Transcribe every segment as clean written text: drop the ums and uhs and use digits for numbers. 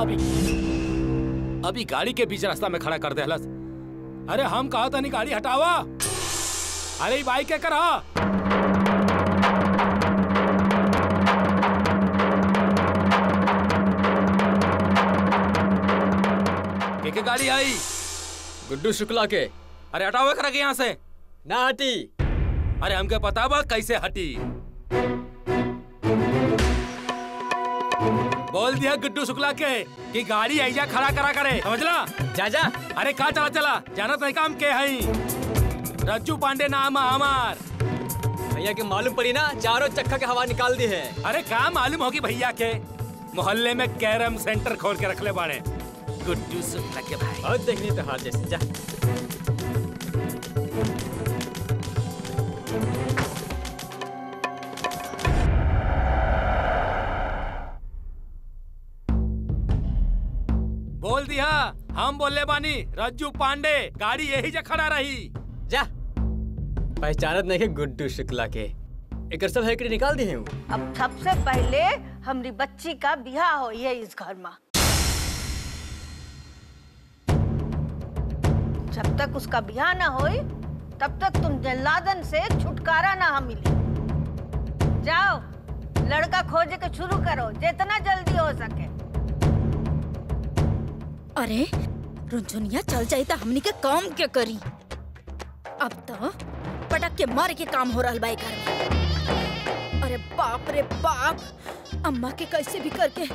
अभी अभी गाड़ी के बीच रास्ता में खड़ा कर दे हलस। अरे हम कहा था नहीं गाड़ी हटावा। अरे बाइक क्या करा? के गाड़ी आई? गुड्डू शुक्ला के। अरे हटाओ करा के यहाँ से। ना हटी। अरे हमके पता बा कैसे हटी। बोल दिया गुड्डू शुक्ला के कि गाड़ी ऐजा खड़ा करा करे, समझला? जा जा। अरे कहा चला चला जाना तो काम के है। रज्जू पांडे नाम हमार। भैया के मालूम पड़ी ना, चारों चक्का के हवा निकाल दी है। अरे क्या मालूम होगी भैया के? मोहल्ले में कैरम सेंटर खोल के रख ले बाड़े गुड्डू शुक्ला के भाई। और देखनी तो हाथ जैसे। जा। बोल दिया हम बोले बानी रज्जू पांडे गाड़ी यही जा खड़ा रही। जा। पहचानत नहीं के गुड्डू शुक्ला के। एक सब है निकाल दी है। अब सबसे पहले हमारी बच्ची का ब्याह हो ये इस घर में। जब तक उसका ब्याह ना होई तब तक तुम जल्लादन से छुटकारा ना मिली। जाओ लड़का खोजे के शुरू करो जितना जल्दी हो सके। अरे रुंझुनिया चल जाए तो हमनी के काम क्या करी? अब तो पटक के मारे के काम हो रहा है घर में। अरे बाप रे बाप, अम्मा के कैसे भी करके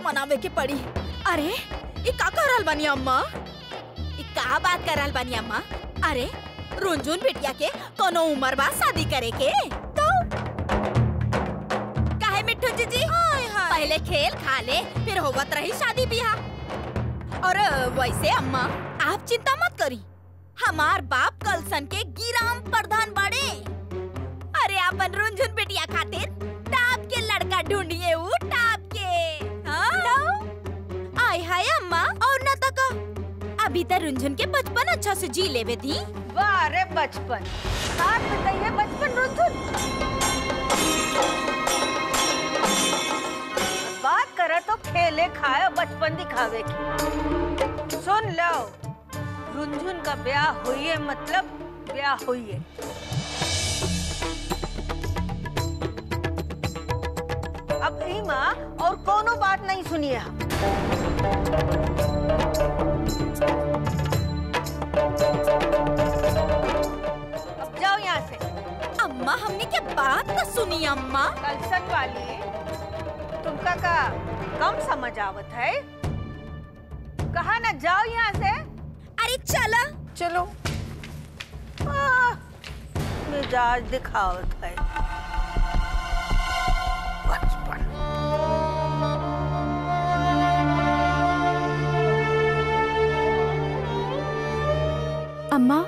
मनावे के पड़ी। अरे ये का कर रहल बानी अम्मा? ये का बात कर रहल बानी अम्मा? अरे रुंझुन बिटिया के कोनो उम्र बाद शादी करे के तो काहे मिट्ठू जीजी? पहले खेल खा ले फिर होवत रही शादी ब्याह। और वैसे अम्मा आप चिंता मत करी, हमार बाप कलसन के गिराम प्रधान बड़े। अरे अपन रुंझुन बिटिया खातिर टाप के लड़का ढूंढिए वो टाप के। हाँ? आय हाय अम्मा और न तका अभी तक रुंझुन के बचपन अच्छा से जी लेवे थी। वाह रे बचपन, साथ बताइए बचपन रुंझुन। बात करे तो खेले खाए बचपन दिखावे की। सुन लो रुंझुन का ब्याह हुई मतलब ब्याह हुई है। अब ईमा और कोनो बात नहीं सुनिए। अब जाओ यहाँ से। अम्मा हमने क्या बात तो सुनी अम्मा। कलसन वाली तुमका का कम समझ आवत है? कहा ना जाओ यहाँ से। अरे चला चलो। मिजाज दिखावत है बचपन। अम्मा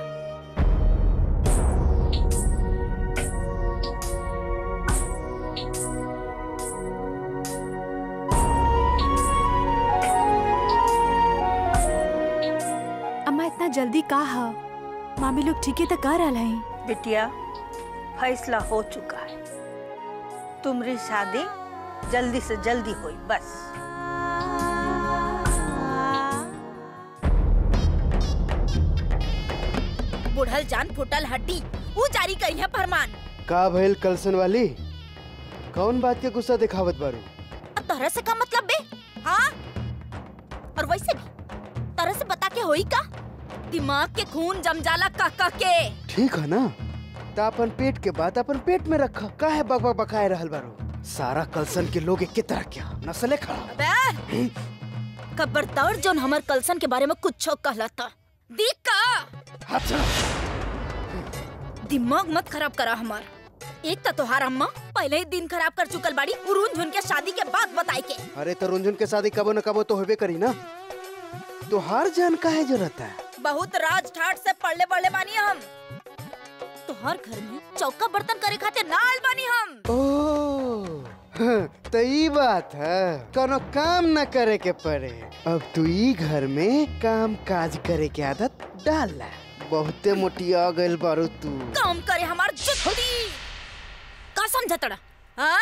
जल्दी कहा, मामी लोग ठीक है तो कर रहा है। बिटिया फैसला हो चुका है, तुम्हारी शादी जल्दी से जल्दी हुई बस। बुढ़ल जान फुटल हड्डी वो जारी करी है फरमान। का भइल कलसन वाली, कौन बात के गुस्सा दिखावत बारू? तरह से का मतलब बे? हाँ? और वैसे भी तरह से बता के होई का? दिमाग के खून जम जाला का के। ठीक है ना, तो अपन पेट के बात अपन पेट में रखा, काहे बकबक बकाए रहल बारू? सारा कलसन के लोग एक की तरह क्या नस्ले खड़ा। खबरदार जोन हमार कलसन के बारे में कुछ कहलाता देख का। अच्छा दिमाग मत खराब करा हमार। एक तो तोहार अम्मा पहले ही दिन खराब कर चुकल बाड़ी रुंझुन के शादी के बाद बताई के। अरे तो रुंझुन के शादी कबो न कबो तो होबे करी ना, तो हर जान काहे जरूरत है? बहुत राज ठाट से पढ़ले पढ़ले बानी हम। तो हर घर में चौका बर्तन करे खातिर ना आल बानी हम। ओह तो ई बात है, कोनो काम न करे के पड़े। अब तू ई घर में काम काज करे के आदत डाल ला। बहुते मोटिया गइल बारू तू। काम करे हमार जुत्ती का समझतड़ा? हाँ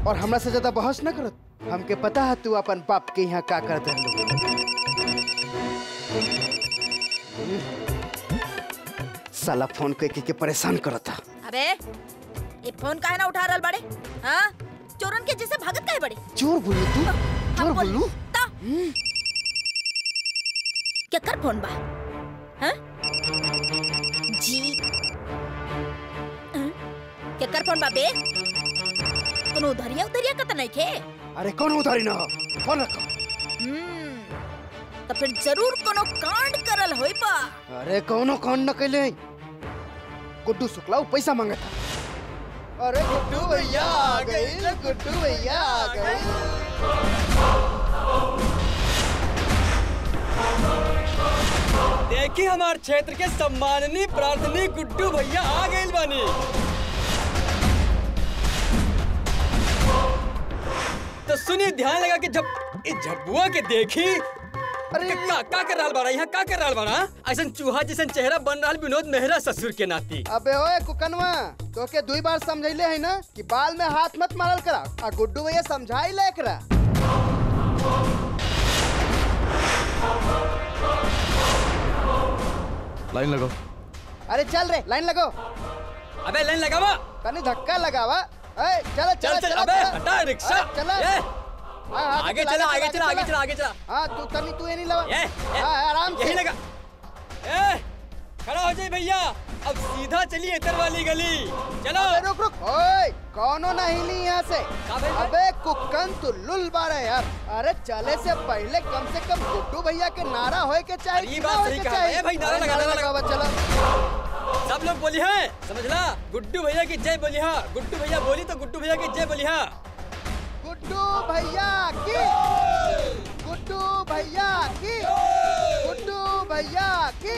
और हमरा से ज्यादा बहस न करत। हमके पता है तू अपन बाप के यहाँ का कर दे। साला फोन के परेशान करता। अबे ये फोन काहे ना उठा रहल बड़े? हाँ चोरन के जैसे भागत काहे बड़े? चोर बोलू तू? चोर बोलू? क्या कर फोन बा? हाँ? जी क्या कर फोन बा बे? कोनो उधरिया का तो नहीं खे? अरे कौन उधारी ना हो? फोन रखो। तो फिर जरूर कोनो कांड करल होई बा। अरे कौनो कांड न कैले। गुड्डू शुक्ला पैसा मांगा था। अरे गुड्डू भैया आ गए, गुड्डू भैया आ गए। देखी हमारे क्षेत्र के सम्माननीय प्रार्थनी गुड्डू भैया आ गए बानी। तो सुनिए ध्यान लगा कि जब इस झब्बुआ के देखी अरे का कर रहल बाड़ा यहाँ का कर रहल बाड़ा? ऐसा चूहा जैसा चेहरा बन रहा विनोद मेहरा ससुर के नाती। अबे ओए कुकनवा तो के 2 बार समझाइले है ना कि बाल में हाथ मत मारल करा। आ गुड्डू भैया समझाई ले एकरा। लाइन लगाओ। अरे चल रे लाइन लगाओ। अबे लाइन लगावा। तनी धक्का लगावा। ए चल अबे हटा रिक्शा। आगे चला। हाँ तू ये नहीं लगा। आराम यही लगा। खड़ा हो जाए भैया। अब सीधा चलिए इधर वाली गली। चलो। रुक। ओए कौनो नहीं ली यहाँ से। अबे कुक्कन तू लुल बारा यार। अरे चले से पहले कम से कम गुड्डू भैया के नारा होए के चाहिए। ये बात सही कहा भाई। नारा लगा। चलो सब लोग बोली है समझला। गुड्डू भैया की जय बोली है। गुड्डू भैया बोली तो गुड्डू भैया की जय बोली है। गुड्डू भैया की, गुड्डू भैया की, गुड्डू भैया की,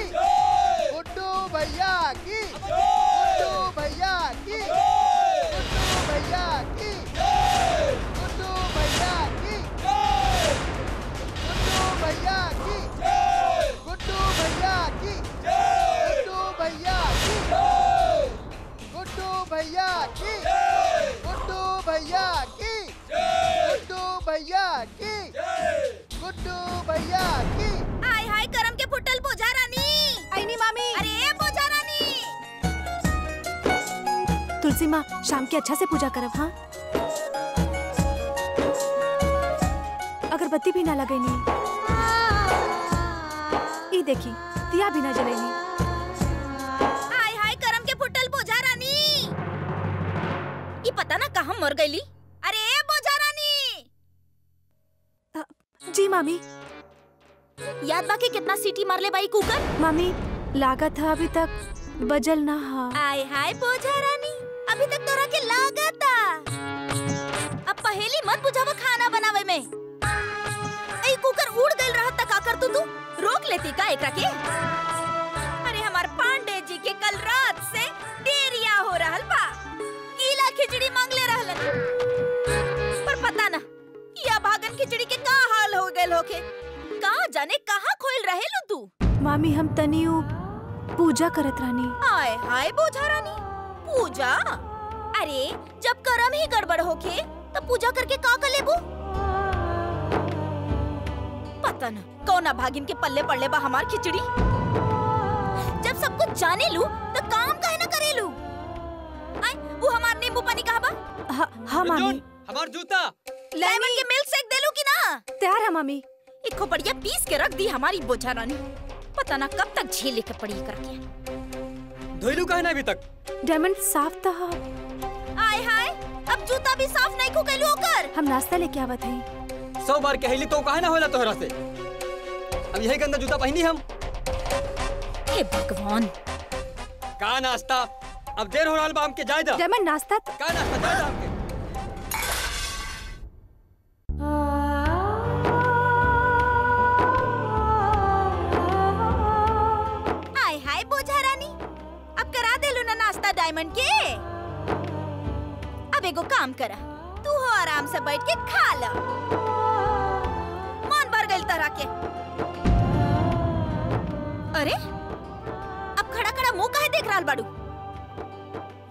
गुड्डू भैया की, गुड्डू भैया की, गुड्डू भैया की, गुड्डू भैया की, गुड्डू भैया की, गुड्डू भैया की, गुड्डू भैया की, गुड्डू भैया की, गुड्डू भैया की, गुड्डू भैया की, गुड्डू भैया की। हाय हाय करम के फुटल बोझा रानी। आईनी मामी। अरे बोझा रानी। तुलसी माँ शाम की अच्छा से पूजा करब। हाँ अगरबत्ती भी ना लगेनी। ई देखी दिया भी ना जलेनी। हाय हाय करम के फुटल बोझा रानी। ये पता ना कहाँ मर गईली। अरे बोझा रानी। जी मामी। याद बाकी कितना सीटी मार ले बाई कुकर? मामी लागत है अभी तक बजल ना। हाँ हाय हाय बोझा रानी अभी तक तोरा के लागत था। अब पहेली मत बुझावा खाना बनावे में। ए कुकर उड़ गइल रहत त का कर तू रोक लेती का एकरा के? अरे हमार पांडे जी के कल रात से देरिया हो रहल बा। गीला खिचड़ी मांगले रहलन पर पता ना या भागन खिचड़ी के का हाल हो गइल होके। कहाँ जाने कहाँ खोल रहेलू तू? मामी हम तनियो पूजा करत रानी। हाय हाय बोझा रानी पूजा? अरे जब करम ही गड़बड़ होके तो पूजा करके का कर लेबू? पता न कौना भागिन के पल्ले पड़ले बा हमार खिचड़ी। जब सब कुछ जाने लू तो काम काहे न करेलू? आय वो हमार नींबू पानी कहाँ बा? हाँ मामी। हमार जूता लेमन के मिल्क शेक देलू की ना? तैयार है मामी। एक खोपड़िया पीस के रख दी हमारी बोझा रानी। पता ना कब तक झेले के पड़ी करके। धोइलू काहे ना अभी तक? डायमंड साफ था। आय हाय अब जूता भी साफ नहीं खुकेलू होकर। हम नाश्ता लेके आवत हई। 100 बार कहली तो काहे ना होला तोहरा से? अब यही गंदा जूता पहनी हम। हे भगवान का नाश्ता? अब देर हो रहा बा हमके जाए दा। डायमंड नाश्ता का नाश्ता जाए दा हमके। हाय हाय बोझा रानी अब करा देलू ना नाश्ता डायमंड के। अब एगो काम करा तू हो आराम से बैठ के खा ला। मन भर गइल तरह के। अरे अब खड़ा खड़ा मुंह काहे देख रहल बाड़ू?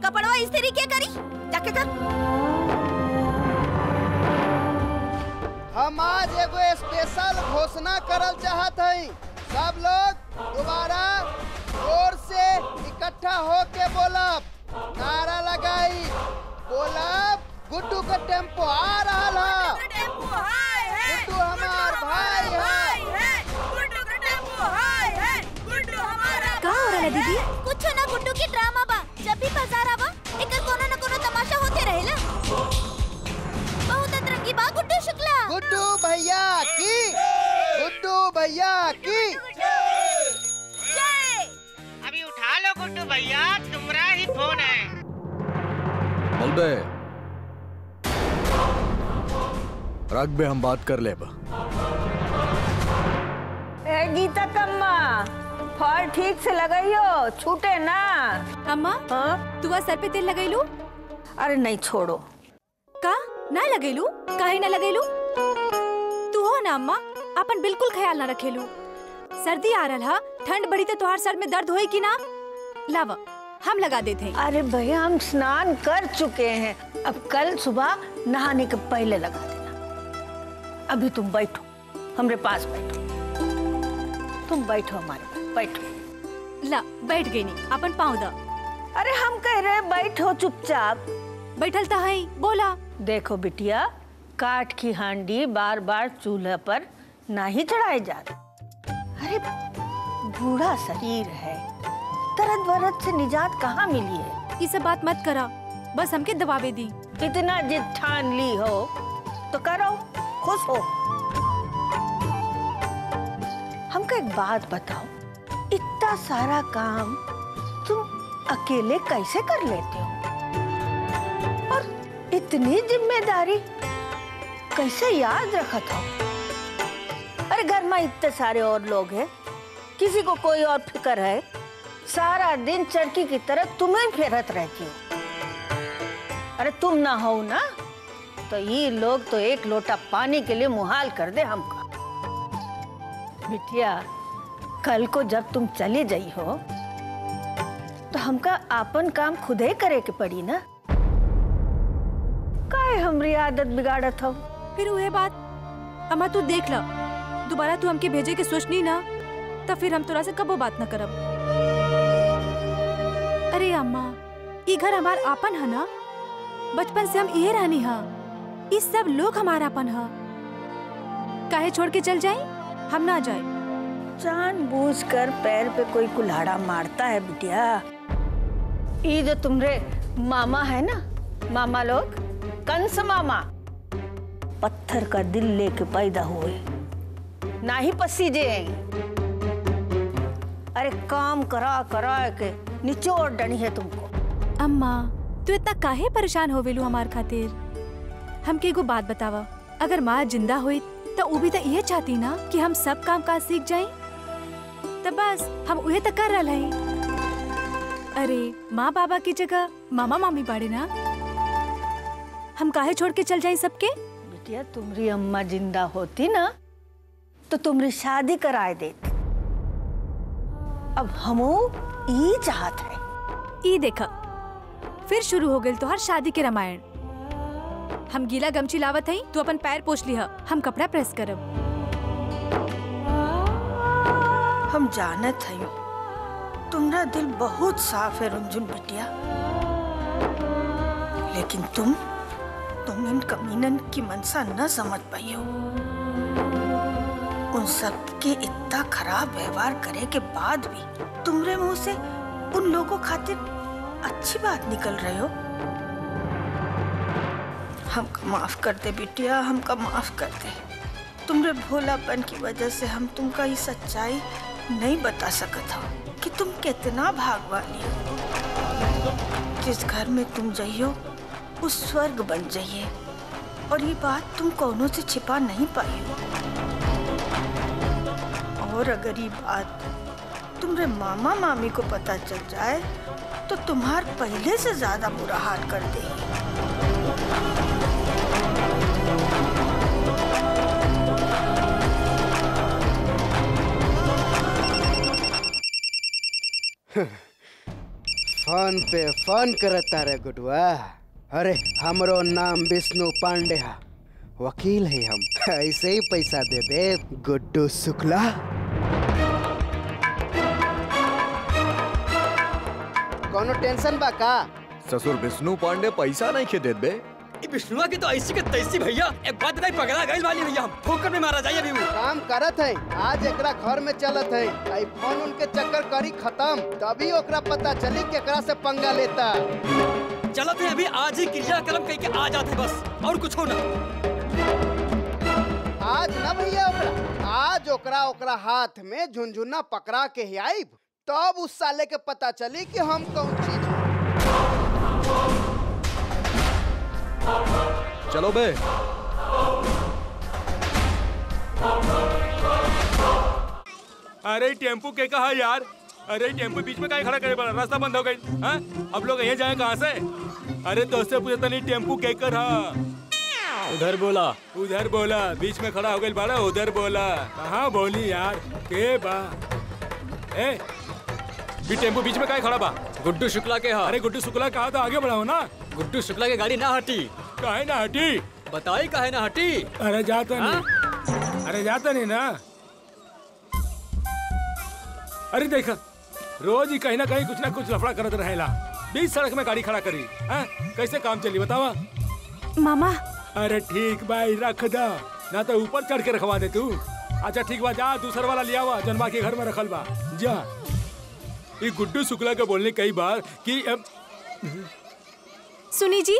कपड़वा इस्त्री के करी जाके कर। हम आज एगो स्पेशल घोषणा करल चाहत हई। सब लोग दोबारा जोर से इकट्ठा होके बोलब, नारा लगाई, बोलब गुड्डू का टेम्पो आ रहा है, गुड्डू हमार भाई है, गुड्डू का टेम्पो है, गुड्डू हमारा। का हो रहा है दीदी? कुछ ना गुड्डू की ड्रामा बा। जब भी बाजार आवा एकर कोनो न कोनो तमाशा होते रहेला। बहुत अतरंगी बा गुड्डू शुक्ला। गुड्डू भैया की, गुड्डू भैया की जय। अभी उठा लो गुड्डू भैया, तुम्हारा ही फोन है। बलबे रख बे, हम बात कर ले बा। ए गीता कम्मा, फल ठीक से लगाइयो, छूटे ना। अम्मा हाँ? तू सर पे तेल लगैलू? अरे नहीं छोड़ो। का ना लगैलू? काहे ना लगैलू? तू हो ना अम्मा, अपन बिल्कुल ख्याल ना रखेलू। सर्दी आ रहा हा, ठंड बढ़ी तो तोहार सर में दर्द होई कि ना? लावा हम लगा देते हैं। अरे भैया हम स्नान कर चुके हैं, अब कल सुबह नहाने के पहले लगा देना। अभी तुम बैठो, हमरे पास बैठो, तुम बैठो हमारे पास, बैठो। ला बैठ गई नी, अपन पाँव दा। अरे हम कह रहे बैठो चुपचाप। बैठल ता है, बोला। देखो बिटिया, काठ की हांडी बार बार चूल्हे पर नहीं चढ़ाए जाते। अरे बूढ़ा शरीर है, दर्द वरद से निजात कहाँ मिली है? ये सब बात मत करा, बस हमके दबावे दी। इतना जिद ठान ली हो तो करो, खुश हो। हमको एक बात बताओ, इतना सारा काम तुम अकेले कैसे कर लेते हो? और इतनी जिम्मेदारी कैसे याद रखत हो? अरे घर में इतने सारे और लोग हैं, किसी को कोई और फिक्र है? सारा दिन चरखी की तरह तुम्हें फेरत रहती हो। अरे तुम ना हो ना तो ये लोग तो एक लोटा पानी के लिए मुहाल कर दे हमका। बिटिया, कल को जब तुम चली जाई हो तो हमका अपन काम खुद ही करे के पड़ी ना। काहे हमरी आदत बिगाड़त हो? फिर वह बात अम्मा, तू देख ला, दोबारा तू हमके भेजे के सोचनी ना तो फिर हम तोरा से कबो बात न करब। अरे अम्मा, ये घर हमार आपन है ना, बचपन से हम यही रहनी हा, इस सब लोग हमारा अपन हा। काहे छोड़ के चल जाए? हम ना जाए। जानबूझकर पैर पे कोई कुल्हाड़ा मारता है बिटिया। ये जो तुम्हारे मामा है ना, मामा लोग, कंस मामा, पत्थर का दिल लेके पैदा हुए, ना ही पसीजे। अरे काम करा करा के निचोड़ डनी है तुमको। अम्मा, तू इतना काहे परेशान होवेलू हमार खातिर? हमके एगो बात बतावा, अगर माँ जिंदा हुई तो वो भी तो ये चाहती ना कि हम सब काम काज सीख जाएं, तो बस हम उहे तक कर रहे हैं। अरे माँ बाबा की जगह मामा मामी बाड़े ना, हम काहे छोड़ के चल जाएं सबके? बिटिया, तुम्हारी अम्मा जिंदा होती ना तो तुम्हारी शादी कराए देती। अब हमो ये चाहत है। ई देखा, फिर शुरू हो गई तोहार शादी के रामायण। हम गीला गमछी लावत हई, तू अपन पैर पोछ लिहा, हम कपड़ा प्रेस करब। हम जानत हई तुम्हारा दिल बहुत साफ है रुंझुन बिटिया, लेकिन तुम इन कमीनन की मनसा न समझ पाई हो। उन सब के इतना खराब व्यवहार करे के बाद भी तुम्हारे मुंह से उन लोगों खातिर अच्छी बात निकल रही हो। हमका माफ कर दे बिटिया, हमका माफ कर दे। तुम्हारे भोलापन की वजह से हम तुमका ये सच्चाई नहीं बता सकत हो कि तुम कितना भाग्यवानी हो। जिस घर में तुम जाइयो उस स्वर्ग बन जाइए, और ये बात तुम कौनों से छिपा नहीं पाई हो। और अगर ये बात तुम्हारे मामा मामी को पता चल जाए तो तुम्हार पहले से ज्यादा बुरा हाल कर देगी। फन पे फन करता रे गुडुआ। अरे हमरो नाम विष्णु पांडे है, वकील है हम, ऐसे ही पैसा दे दे गुड्डू शुक्ला। कोनो टेंशन बा का? ससुर विष्णु पांडे पैसा नहीं खे देत बे। ये विष्णुआ की तो ऐसी के तैसी भैया, एक बात नहीं पगला गई वाली भैया, हम ठोकर में मारा जाइए अभी वो। काम करत है, आज एकरा घर में चलत है, आई फोन उनके चक्कर करी खत्म, तभी ओकरा पता चली केकरा से पंगा लेता। चलत है अभी, आज ही क्रियाक्रम कह के आ जाते बस, और कुछ हो ना। आज ना भैया ओकरा, आज ओकरा हाथ में झुनझुना पकड़ा के ही आईब, तब उस साले के पता चली कि हम कौन चीज। चलो बे। अरे टेम्पू के कहा यार, अरे टेम्पू बीच में कहीं खड़ा करे पड़ा, रास्ता बंद हो गई। हाँ? अब लोग यहाँ जाए कहाँ से? अरे दोस्त पूछे तो नहीं टेम्पू के कर। उधर बोला, उधर बोला, बीच में खड़ा हो गई बड़ा, उधर बोला। कहाँ बोली यार के बा? ए भी टेम्पू बीच में कहीं खड़ा बा? गुड्डू शुक्ला के। हाँ अरे गुड्डू शुक्ला कहा तो आगे बढ़ाओ ना। गुड्डू शुक्ला की गाड़ी ना हटी। काहे ना हटी? बताई काहे ना हटी? अरे जाता नहीं, अरे जाता नहीं ना। अरे देखा रोज ही कहीं ना कहीं कुछ ना कुछ लफड़ा करत रहेला, बीच सड़क में गाड़ी खड़ा करी। कैसे काम चली बतावा? मामा अरे ठीक भाई रख दा, ना तो ऊपर चढ़ के रखवा दे तू। अच्छा ठीक बा, जा दूसर वाला लिया हुआ जनवा के घर में रखल बा। जा ये गुड्डू शुक्ला के बोलने कई बार कि सुनी जी।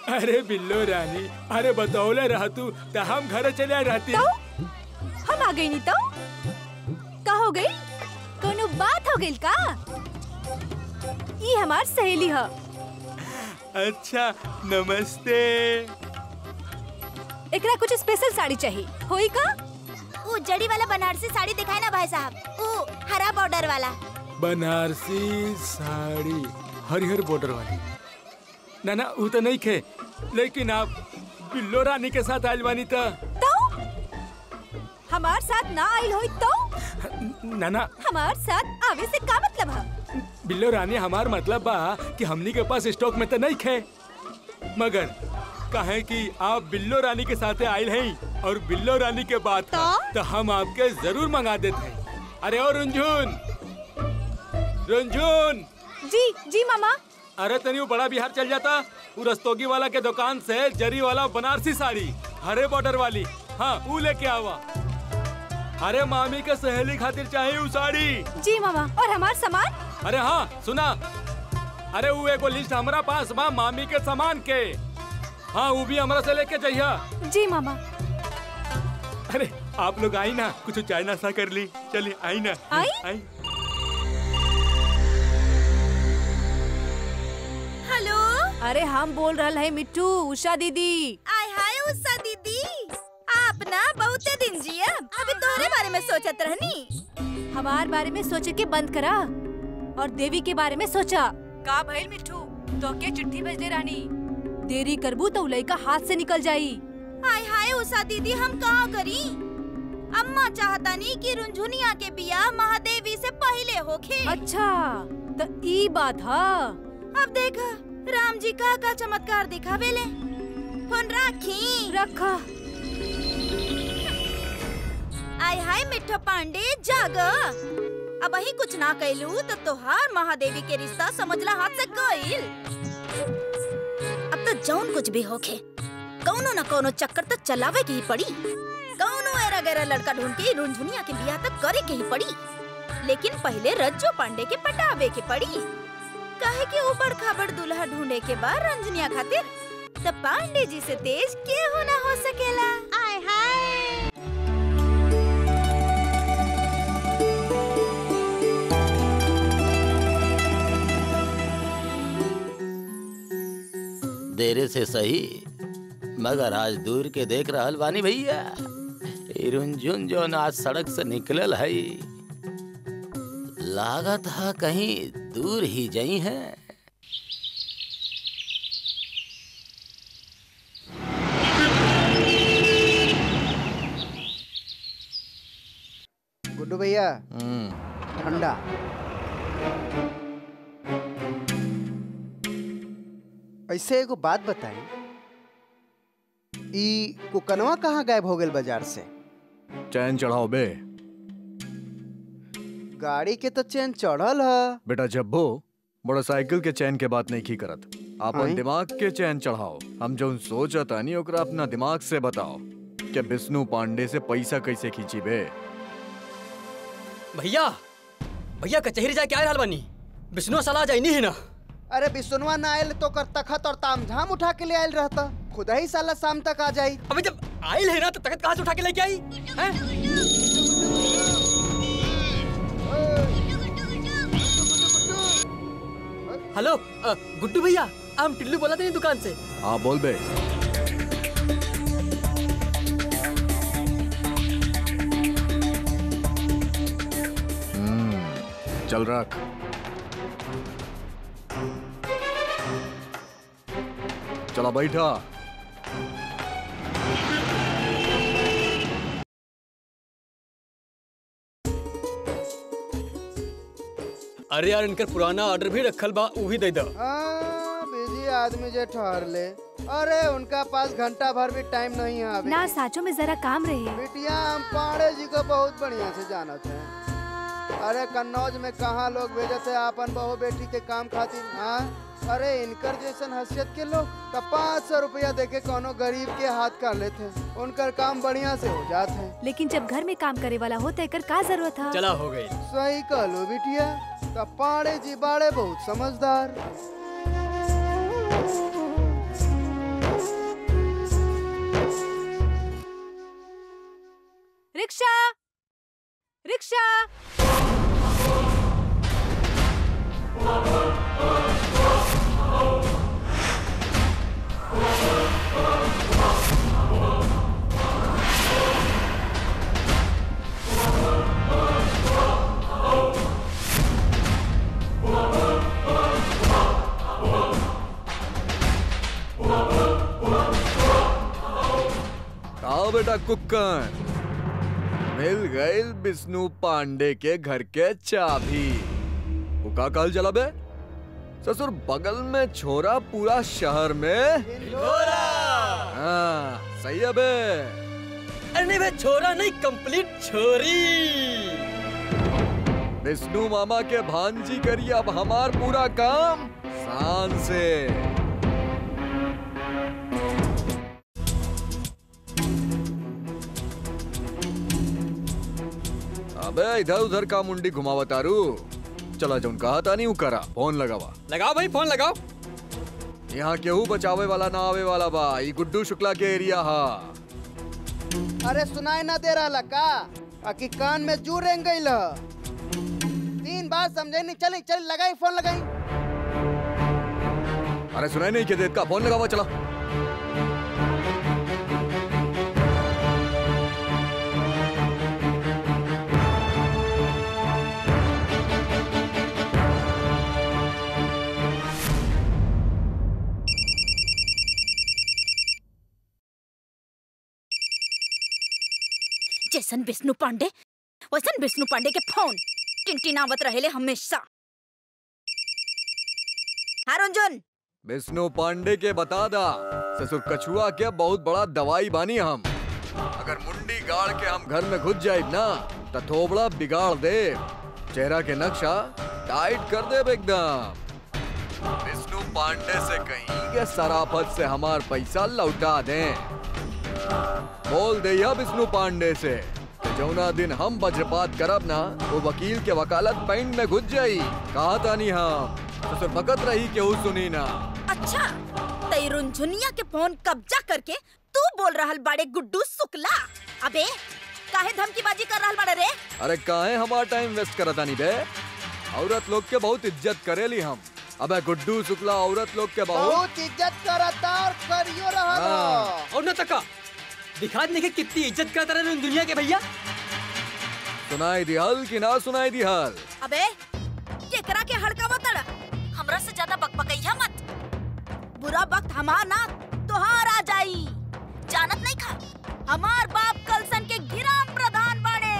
अरे बिल्लो रानी, अरे बतौले रह तू तो हम घर चले रहती। तो हम आ गई नहीं तो का हो गई? कोनो बात हो गई का? ये हमार सहेली है। अच्छा नमस्ते। एकरा कुछ स्पेशल साड़ी चाहिए, होई का? वो जड़ी वाला बनारसी साड़ी दिखाए ना भाई साहब, वो हरा बॉर्डर वाला। बनारसी साड़ी हरिहर बॉर्डर वाली? ना ना वो तो नहीं खे, लेकिन आप बिल्लो रानी के साथ आयल बानी तो हमार साथ ना आयल होई तो? ना ना हमार साथ आवे से का मतलब है? बिल्लो रानी हमार मतलब बा कि हमनी के पास स्टॉक में तो नहीं खे, मगर कहे कि आप बिल्लो रानी के साथ आयल हैं और बिल्लो रानी के बात तो हम आपके जरूर मंगा देते हैं। अरे और रुंझुन, रुंझुन। जी जी मामा। अरे तनी वो बड़ा बिहार चल जाता, वो रस्तोगी वाला के दुकान से जरी वाला बनारसी साड़ी हरे बॉर्डर वाली, हाँ वो लेके आवा। अरे मामी के सहेली खातिर चाहिए वो साड़ी। जी मामा। और हमार सामान? अरे हाँ सुना, अरे वो एगो लिस्ट हमारा पास बा मामी के सामान के, हाँ वो भी हमारा से लेके चाहिए। जी मामा। अरे आप लोग आई ना, कुछ चाय नाश्ता कर ली, चलिए आई ना। आई? हेलो। अरे हम बोल रहा है मिट्टू, उषा दीदी। आय हाय उषा दीदी, आप ना बहुते दिन जिया, अभी तोरे बारे में सोचत रहनी। हमार बारे में सोचे के बंद करा और देवी के बारे में सोचा। का भइल मिट्टू? तो के चिट्ठी भेज दे रानी, देरी करबू तो लइका हाथ से निकल जाई। आय हाय उषा दीदी, हम कहाँ करी? अम्मा चाहतानी कि रुंझुनिया के बियाह महादेवी से पहले होखे। अच्छा तो ई बात है। अब देखा राम जी का चमत्कार दिखावेले। फोन राखी? रखा। आय हाय मिठ्ठो पांडे जाग, अब ही कुछ ना कैलू तो तोहार महादेवी के रिश्ता समझला हाथ से गइल। अब तो जौन कुछ भी होखे, कौनो न कौनो चक्कर तो चलावे के ही पड़ी। कौनो एरा गैरा लड़का ढूंढ के रुंझुनिया के बियाह तक करे के ही पड़ी, लेकिन पहले रज्जो पांडे के पटावे के पड़ी। काहे कि ऊपर खाबड़ दूल्हा ढूंढे के बाद रंजनिया खातिर, तब पांडे जी से तेज केहू ना हो सकेला। आय हाय। देरे से सही, मगर आज दूर के देख रहल बानी भैया, रुंझुन जो आज सड़क से निकलल है, लागत है कहीं दूर ही जई है। गुड्डू भैया ठंडा। ऐसे एगो बात बताई, ई कुकनवा कहाँ गायब हो गए बाजार से? चैन चढ़ाओ बे। गाड़ी के तो चैन चढ़ल है। बेटा जब्बो मोटरसाइकिल के चैन के बात नहीं की करत, अपन दिमाग के चैन चढ़ाओ। हम जो सोचत नहीं ओकरा अपना दिमाग से बताओ कि विष्णु पांडे से पैसा कैसे खींची बे। भैया भैया कचहरी जाके आए रहल बानी, विष्णु साला जाइनी है ना। अरे विष्णुआ ना आयल तो कर तखत और तामझाम उठा के ले आयल रहता, खुद ही साला शाम तक आ जाई। अबे जब आयल है ना तो तखत कहाँ से उठा के लेके आई हैं? हेलो गुड्डू भैया, हम टिल्लू बोला था दुकान से। हाँ बोल बे। चल रख। चला बैठा। अरे यार इनकर पुराना ऑर्डर भी रखल बा, वो भी दे दो। बिजी आदमी जे ठहर ले। अरे उनका पास घंटा भर भी टाइम नहीं है अभी। ना साचो में जरा काम रही है। बिटिया हम पांडे जी को बहुत बढ़िया से जानते हैं। अरे कन्नौज में कहाँ लोग भेजते हैं अपन बहू बेटी के काम खातिर। हाँ अरे इनकर जैसन हैसियत के लोग तो 500 रुपया देके कोनो गरीब के हाथ कर लेते, उनकर काम बढ़िया से हो जाते हैं। लेकिन जब घर में काम करे वाला होता है कर का जरूरत है? चला हो गई। सही कहलो बिटिया, तो पांडे जी बाड़े बहुत समझदार। Rickshaw rickshaw. आओ बेटा कुक्कन, मिल गए विष्णु पांडे के घर के चाबी। वो का कहल चला बे? ससुर बगल में छोरा पूरा शहर में हिंडोरा। हाँ सही है बे। अरे नहीं बे, छोरा नहीं कंप्लीट छोरी। विष्णु मामा के भांजी करिए अब हमार पूरा काम शान से। अबे इधर उधर का मुंडी घुमावा तारू। चला जो कहा था नहीं करा। फोन लगावा। लगाओ भाई फोन लगाओ। यहाँ केहू बचावे वाला ना आवे वाला बा। ये गुड्डू शुक्ला के एरिया हा। अरे सुनाई ना दे रहा का? आकी कान में जू रेंग गई ल। 3 बार समझे नहीं। चल चल लगाई फोन लगाई। अरे सुनाई नहीं के देत का? फोन लगावा चला। जैसन विष्णु पांडे वैसन विष्णु पांडे के फोन टिंटिनावत रहेले हमेशा। हाँ रंजन, विष्णु पांडे के बता दा ससुर कछुआ के बहुत बड़ा दवाई बानी हम। अगर मुंडी गाड़ के हम घर में घुस जाए ना तो थोबड़ा बिगाड़ दे। चेहरा के नक्शा टाइट कर दे एकदम। विष्णु पांडे से कहीं के सराफत से हमार पैसा लौटा दें। बोल दे या विष्णु पांडे से जौना दिन हम वज्रपात करब ना वो वकील के वकालत पैंट में घुस जाई। कहा तानी हम ससुर भगत रही केहू सुनी ना। अच्छा तई रुंझुनिया के फोन कब्जा करके तू बोल रहल बाड़े गुड्डू शुक्ला। अबे काहे धमकीबाजी कर रहल बाड़े रे? अरे काहे हमार टाइम वेस्ट करत तानी बे? औरत लोग के बहुत इज्जत करेली हम। अबे गुड्डू शुक्ला औरत लोग के बहुत इज्जत करता और करियो रहा। और न तका दिखा दे कितनी इज्जत करता रहे दुनिया के भैया। सुनाई दिहल कि ना सुनाई दिहल? अबे केकरा के हड़कावा तड़? हमरा से ज्यादा बकबकैया मत। बुरा वक्त हमार ना तोहार आ जाई। जानत नहीं खा हमार बाप कलसन के गिराम प्रधान बाड़े।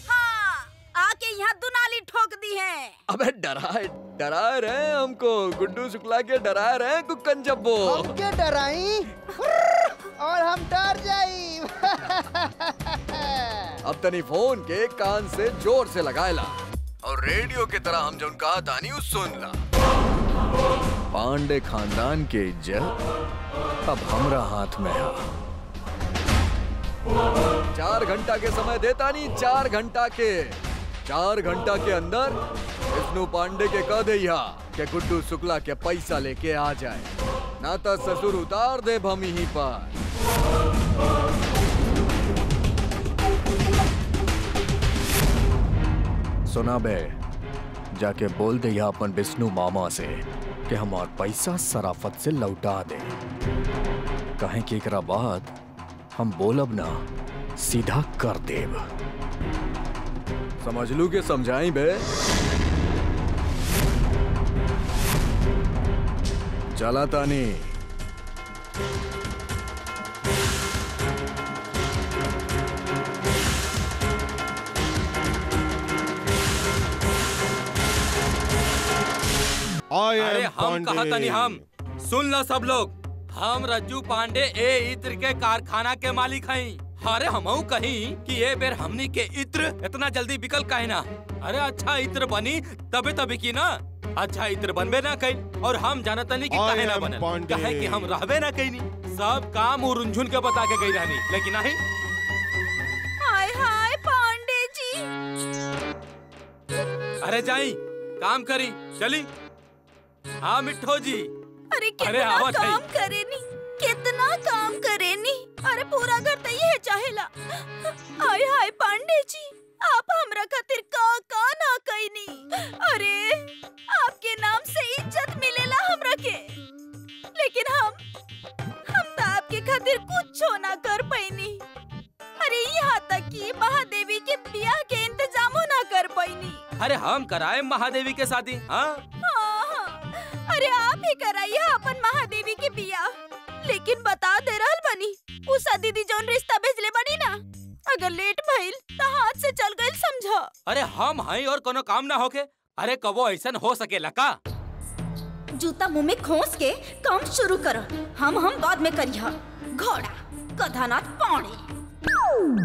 हाँ आके यहाँ दुनाली ठोक दी है। अबे डरा रहे हमको। गुड्डू शुक्ला के डरा रहे कुक्कन जब्बो। हमके डराई? और हम डर जाई। अब तनी फोन के कान से जोर से लगाएला और रेडियो की तरह हम जो कहा तानी उस सुन ला। पांडे खानदान के इज्जत अब हमरा हाथ में है। 4 घंटा के समय देता नहीं, 4 घंटा के 4 घंटा के अंदर विष्णु पांडे के कह दिया कि गुड्डू शुक्ला के पैसा लेके आ जाए, ना तो ससुर उतार दे हम यहीं पर। सुना बे, जाके बोल दे यहाँ अपन विष्णु मामा से कि हमार पैसा सराफत से लौटा दे। कहें कि एकरा बाद हम बोलब ना, सीधा कर देब। समझ लू के समझाई बे। चला तानी। अरे हम कहा तनी, हम सुन लो सब लोग, हम रज्जू पांडे ए इत्र के कारखाना के मालिक हैं। अरे हमहू कहीं कि ये बेर हमनी के इत्र इतना जल्दी बिकल काहे ना। अरे अच्छा इत्र बनी तबे तभी की ना, अच्छा इत्र बनबे ना कहीं। और हम जानता नहीं कि काहे ना बनल, काहे कि हम रहबे ना कहीं। सब काम रुंझुन के बता के गई रहनी, लेकिन नहीं। हाय हाय पांडे जी। अरे जाई काम करी चली। हाँ मिठो जी। अरे कितना काम करे नी, कितना काम करे नी। अरे पूरा घर तो ये चाहेला। हाय हाय पांडे जी, आप हमरा खातिर का ना कईनी। अरे आपके नाम से इज्जत मिलेला हमरा के, लेकिन हम तो आपके खातिर कुछ ना कर पैनी। अरे यहाँ तक कि महादेवी के ब्याह के इंतजामो ना कर पैनी। अरे हम कराए महादेवी के शादी। हाँ अरे आप ही कराइए अपन महादेवी के बियाह। लेकिन बता दे रहल बनी, उषा दीदी जौन रिश्ता भेजले बनी ना, अगर लेट भइल तो हाथ से चल गइल समझो। अरे हम हैं और कोनो काम ना होके। अरे कबो ऐसा हो सकेला का? जूता मुंह में खोस के काम शुरू करो। हम बाद में करिया। घोड़ा कथानाथ पांडे।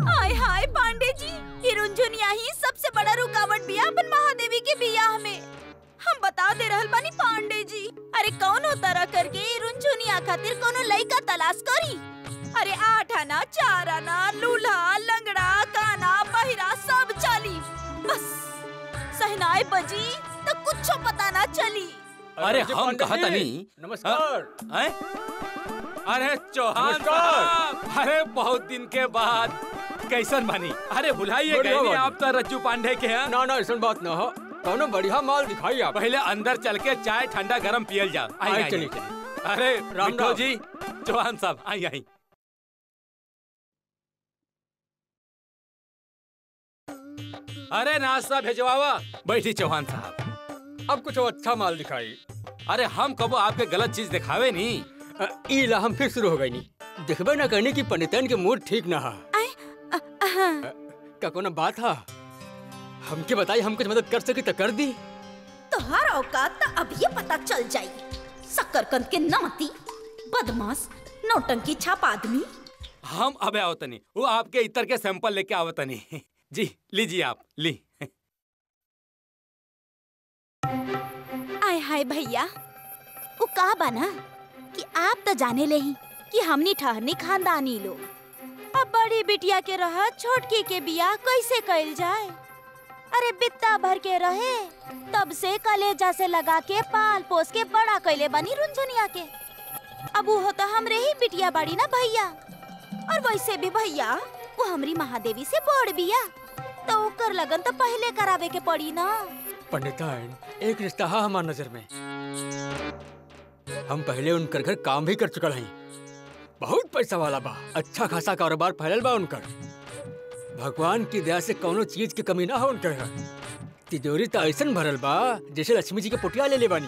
हाय हाय पांडे जी, ये रुंझुनिया ही सबसे बड़ा रुकावट बिया अपन महादेवी के बियाह में। हम बता दे रहल बानी पांडे जी। अरे कौन तरह करके रुंझुनिया खातिर कोनो लइका तलाश करी। अरे 8 आना 4 आना, लूल्हा लंगड़ा काना बहिरा सब चली, बस सहनाई बजी तो कुछ पता ना चली। अरे हम कहा तनी। नमस्कार। अरे चौहान साहब, अरे बहुत दिन के बाद कैसन बनी? अरे भुलाइए गए नहीं, आप तो रज्जू पांडे के हैं। ना ऐसा बात ना हो, कौनो बढ़िया माल दिखाई आप। पहले अंदर चल के चाय ठंडा गरम पियल जा। चलिए। अरे रामराव जी, चौहान साहब आई। अरे नाश्ता भेजवावा। बैठी चौहान साहब। अब कुछ अच्छा माल दिखाई। अरे हम कबो आपके गलत चीज दिखावे नहीं। इला हम फिर शुरू हो गई नहीं। दिखबे ना करने की पंडितन के मूड ठीक ना है। क्या कोनो बात है? हमके बताई, हम कुछ मदद कर सके तो कर दी। तोहार औकात तो अब ये पता चल जाई। सकरकंद के नाती, बदमाश, नौटंकी छाप आदमी। हम अबे आवतनी, वो आपके इतर के सैंपल लेके आवतनी। जी लीजिए आप ली। आय हाय भैया, वो कहा बना कि आप तो जाने ले ही कि हमनी ठहरनी खानदानी लोग। अब बड़ी बिटिया के रह छोटकी के बियाह कैसे कैल जाए? अरे बित्ता भर के रहे, तब से कलेजा से लगा के पाल पोस के बड़ा कैले बनी रुंझुनिया के। अब वो तो हमरे ही बिटिया बाड़ी ना भैया। और वैसे भी भैया वो हमरी महादेवी से बड़ बिया, तो ओकर लगन तो पहले करावे के पड़ी ना। पंडिताइन, एक रिश्ता है हमार नजर में। हम पहले उनकर घर काम भी कर चुकल हई। बहुत पैसा वाला बा, अच्छा खासा कारोबार फैलल बा उनकर। भगवान की दया से कोनो चीज की कमी ना हो उनके घर। तिजोरी तो ऐसा भरल बा जैसे लक्ष्मी जी के पुटिया ले ले बानी।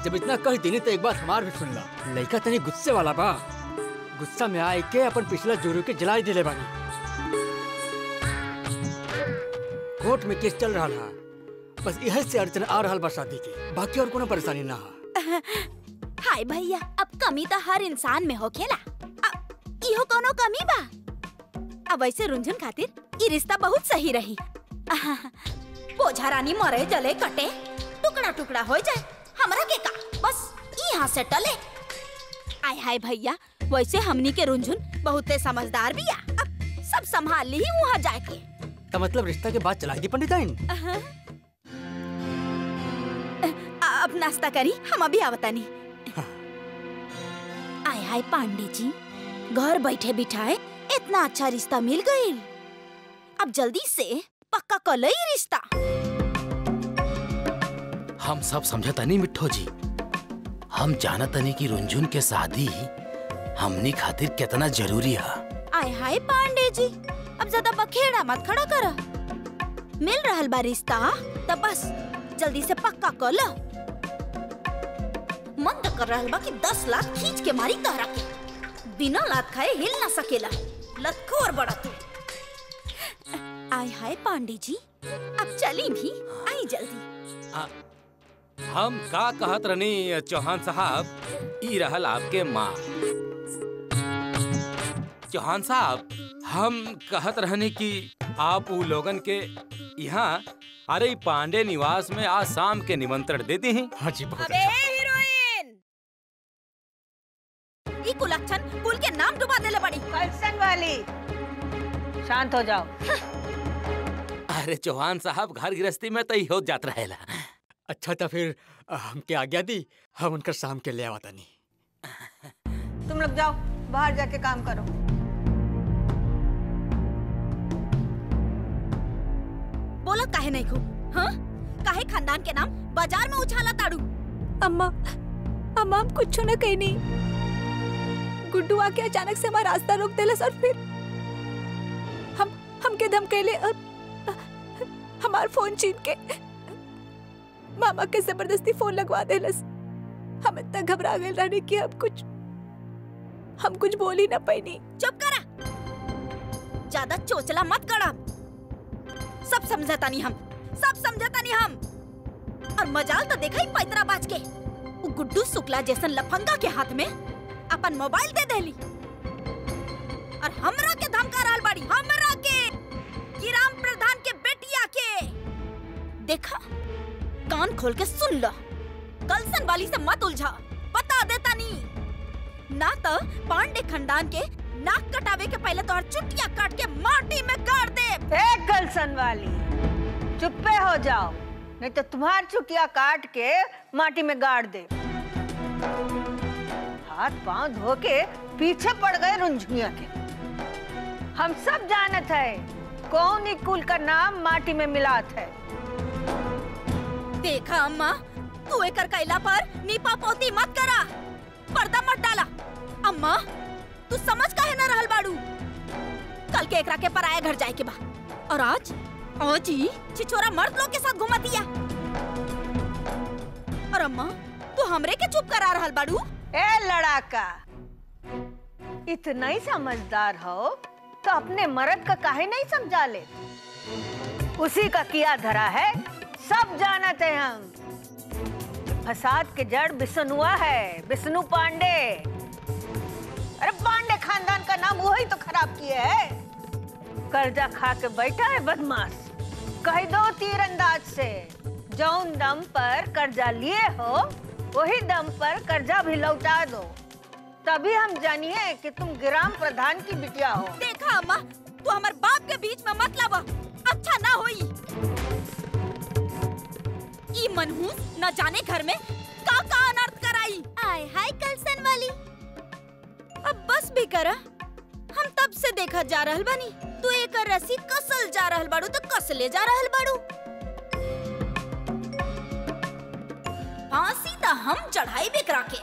जब इतना कह देनी तो एक बार हमार भी सुन ला। लड़का तनी गुस्से वाला बा, गुस्सा में आए के अपन पिछला जोरू के जलाई दिले बानी। कोर्ट में केस चल रहा है, बस यह से अड़चन आ रहा बा शादी के, बाकी और कोनो परेशानी ना है। हाय भैया, अब कमी तो हर इंसान में होखेला। इहो कोनो कमी बा। अब वैसे रुंझुन खातिर ये रिश्ता बहुत सही रही। बोझा रानी मरे जले कटे टुकड़ा टुकड़ा हो जाए, हमरा के का बस यहाँ से टले। आय हाय भैया, वैसे हमनी के रुंझुन बहुते समझदार बिया, अब सब संभाल ली वहाँ जाके। तो मतलब रिश्ता के बाद चलाएगी पंडिताइन? अब नाश्ता करी, हम अभी आवतानी। आय हाय पांडे जी, घर बैठे बिठाए इतना अच्छा रिश्ता मिल गई। अब जल्दी से पक्का कर लो ये रिश्ता। हम सब समझता नहीं मिट्ठो जी, हम जानता नहीं कि रुंझुन के शादी हमनी खातिर कितना जरूरी है। आय हाय पांडे जी, अब ज्यादा बखेड़ा मत खड़ा करा। मिल रहल बा रिश्ता तब बस जल्दी से पक्का कर लो। मन तो कर रहल बा कि 10 लाख खींच के मारी तहरा के, बिना लात खाए हिल ना सकेला। लतखोर बड़ा तू। आय हाय पांडे जी, अब चली भी आई जल्दी। हम का कहत रहनी चौहान साहब, ई रहल आपके माँ। चौहान साहब, हम कहत रहने कि आप उ लोगन के यहाँ अरे पांडे निवास में आज शाम के निमंत्रण देते हैं। हाँ जी, बहुत अबे हीरोइन, ई कुलक्षण कुल के नाम डुबा देले बड़ी। कलसन वाली, शांत हो जाओ। अरे चौहान साहब, घर गृहस्थी में तो ही हो जात रहेला। अच्छा तो फिर हमके आज्ञा दी, हम उनका शाम के ले आवता नहीं। तुम लोग जाओ, बाहर जाके काम करो। बोला काहे नहीं खूब? हाँ, काहे खानदान के नाम बाजार में उछाला ताड़ू? अम्मा हम कुछ न कही नहीं। गुड्डू आके अचानक से हमारा रास्ता रोक देलस और फिर हमके धमकेले और हमार फोन छीन के मामा के जबरदस्ती फोन लगवा देलस। हम इतना घबरा गए रहने कि हम कुछ बोल ही ना पाईनी। चुप करा, ज्यादा चोचला मत करा। सब समझता नहीं हम, सब समझता नहीं हम। और मजाल तो देखा ही पैतरा बाज के वो गुड्डू शुक्ला जैसन लफंगा के हाथ में अपन मोबाइल दे देली और हमरा के धमका रहल बाड़ी। हमरा के, गिराम प्रधान के बेटिया के। देखा, कान खोल के सुन लो, कलसन वाली से मत उलझा, बता देता नहीं ना तो पांडे खानदान के नाक कटावे के पहले तो चुटिया काट के माटी में गाड़ दे। कलसन वाली, चुप्पे हो जाओ, नहीं तो तुम्हारी चुटिया काट के माटी में गाड़ दे। हाथ पांव धो के पीछे पड़ गए रुंझुनिया के। हम सब जानत है कौन ही कुल का नाम माटी में मिलात है। देखा अम्मा, तू एकर कैला पर नीपा पोती मत करा, पर्दा मत डाला। अम्मा, तू समझ काहे न रहल बाड़ू? कल के एकरा के पराया घर जाए के बा और आज ही छिछोरा मर्द लोग के साथ घुमतिया। और अम्मा, तू हमरे के चुप करा रहल बाड़ू? ए लड़ाका, इतना ही समझदार हो तो अपने मर्द का काहे नहीं समझा ले? उसी का किया धरा है, सब जानते हैं हम। फसाद के जड़ बिस्नुआ है, बिस्नु पांडे। अरे पांडे खानदान का नाम वही तो खराब किया है। कर्जा खा के बैठा है बदमाश। कह दो तीरंदाज से, जौन दम पर कर्जा लिए हो वही दम पर कर्जा भी लौटा दो, तभी हम जानिए कि तुम ग्राम प्रधान की बिटिया हो। देखा अम्मा, तू हमारे बाप के बीच में मत लावा, अच्छा ना होई। ई मनहूस न जाने घर में का अनर्थ कराई। आय हाय कलसन वाली, अब बस भी करा। हम तब से देखा जा रहल बानी, तू एक रस्सी कसल जा रहल बाड़ू तो कसले जा रहल बाड़ू। फांसी तो हम चढ़ाई बेकरा के।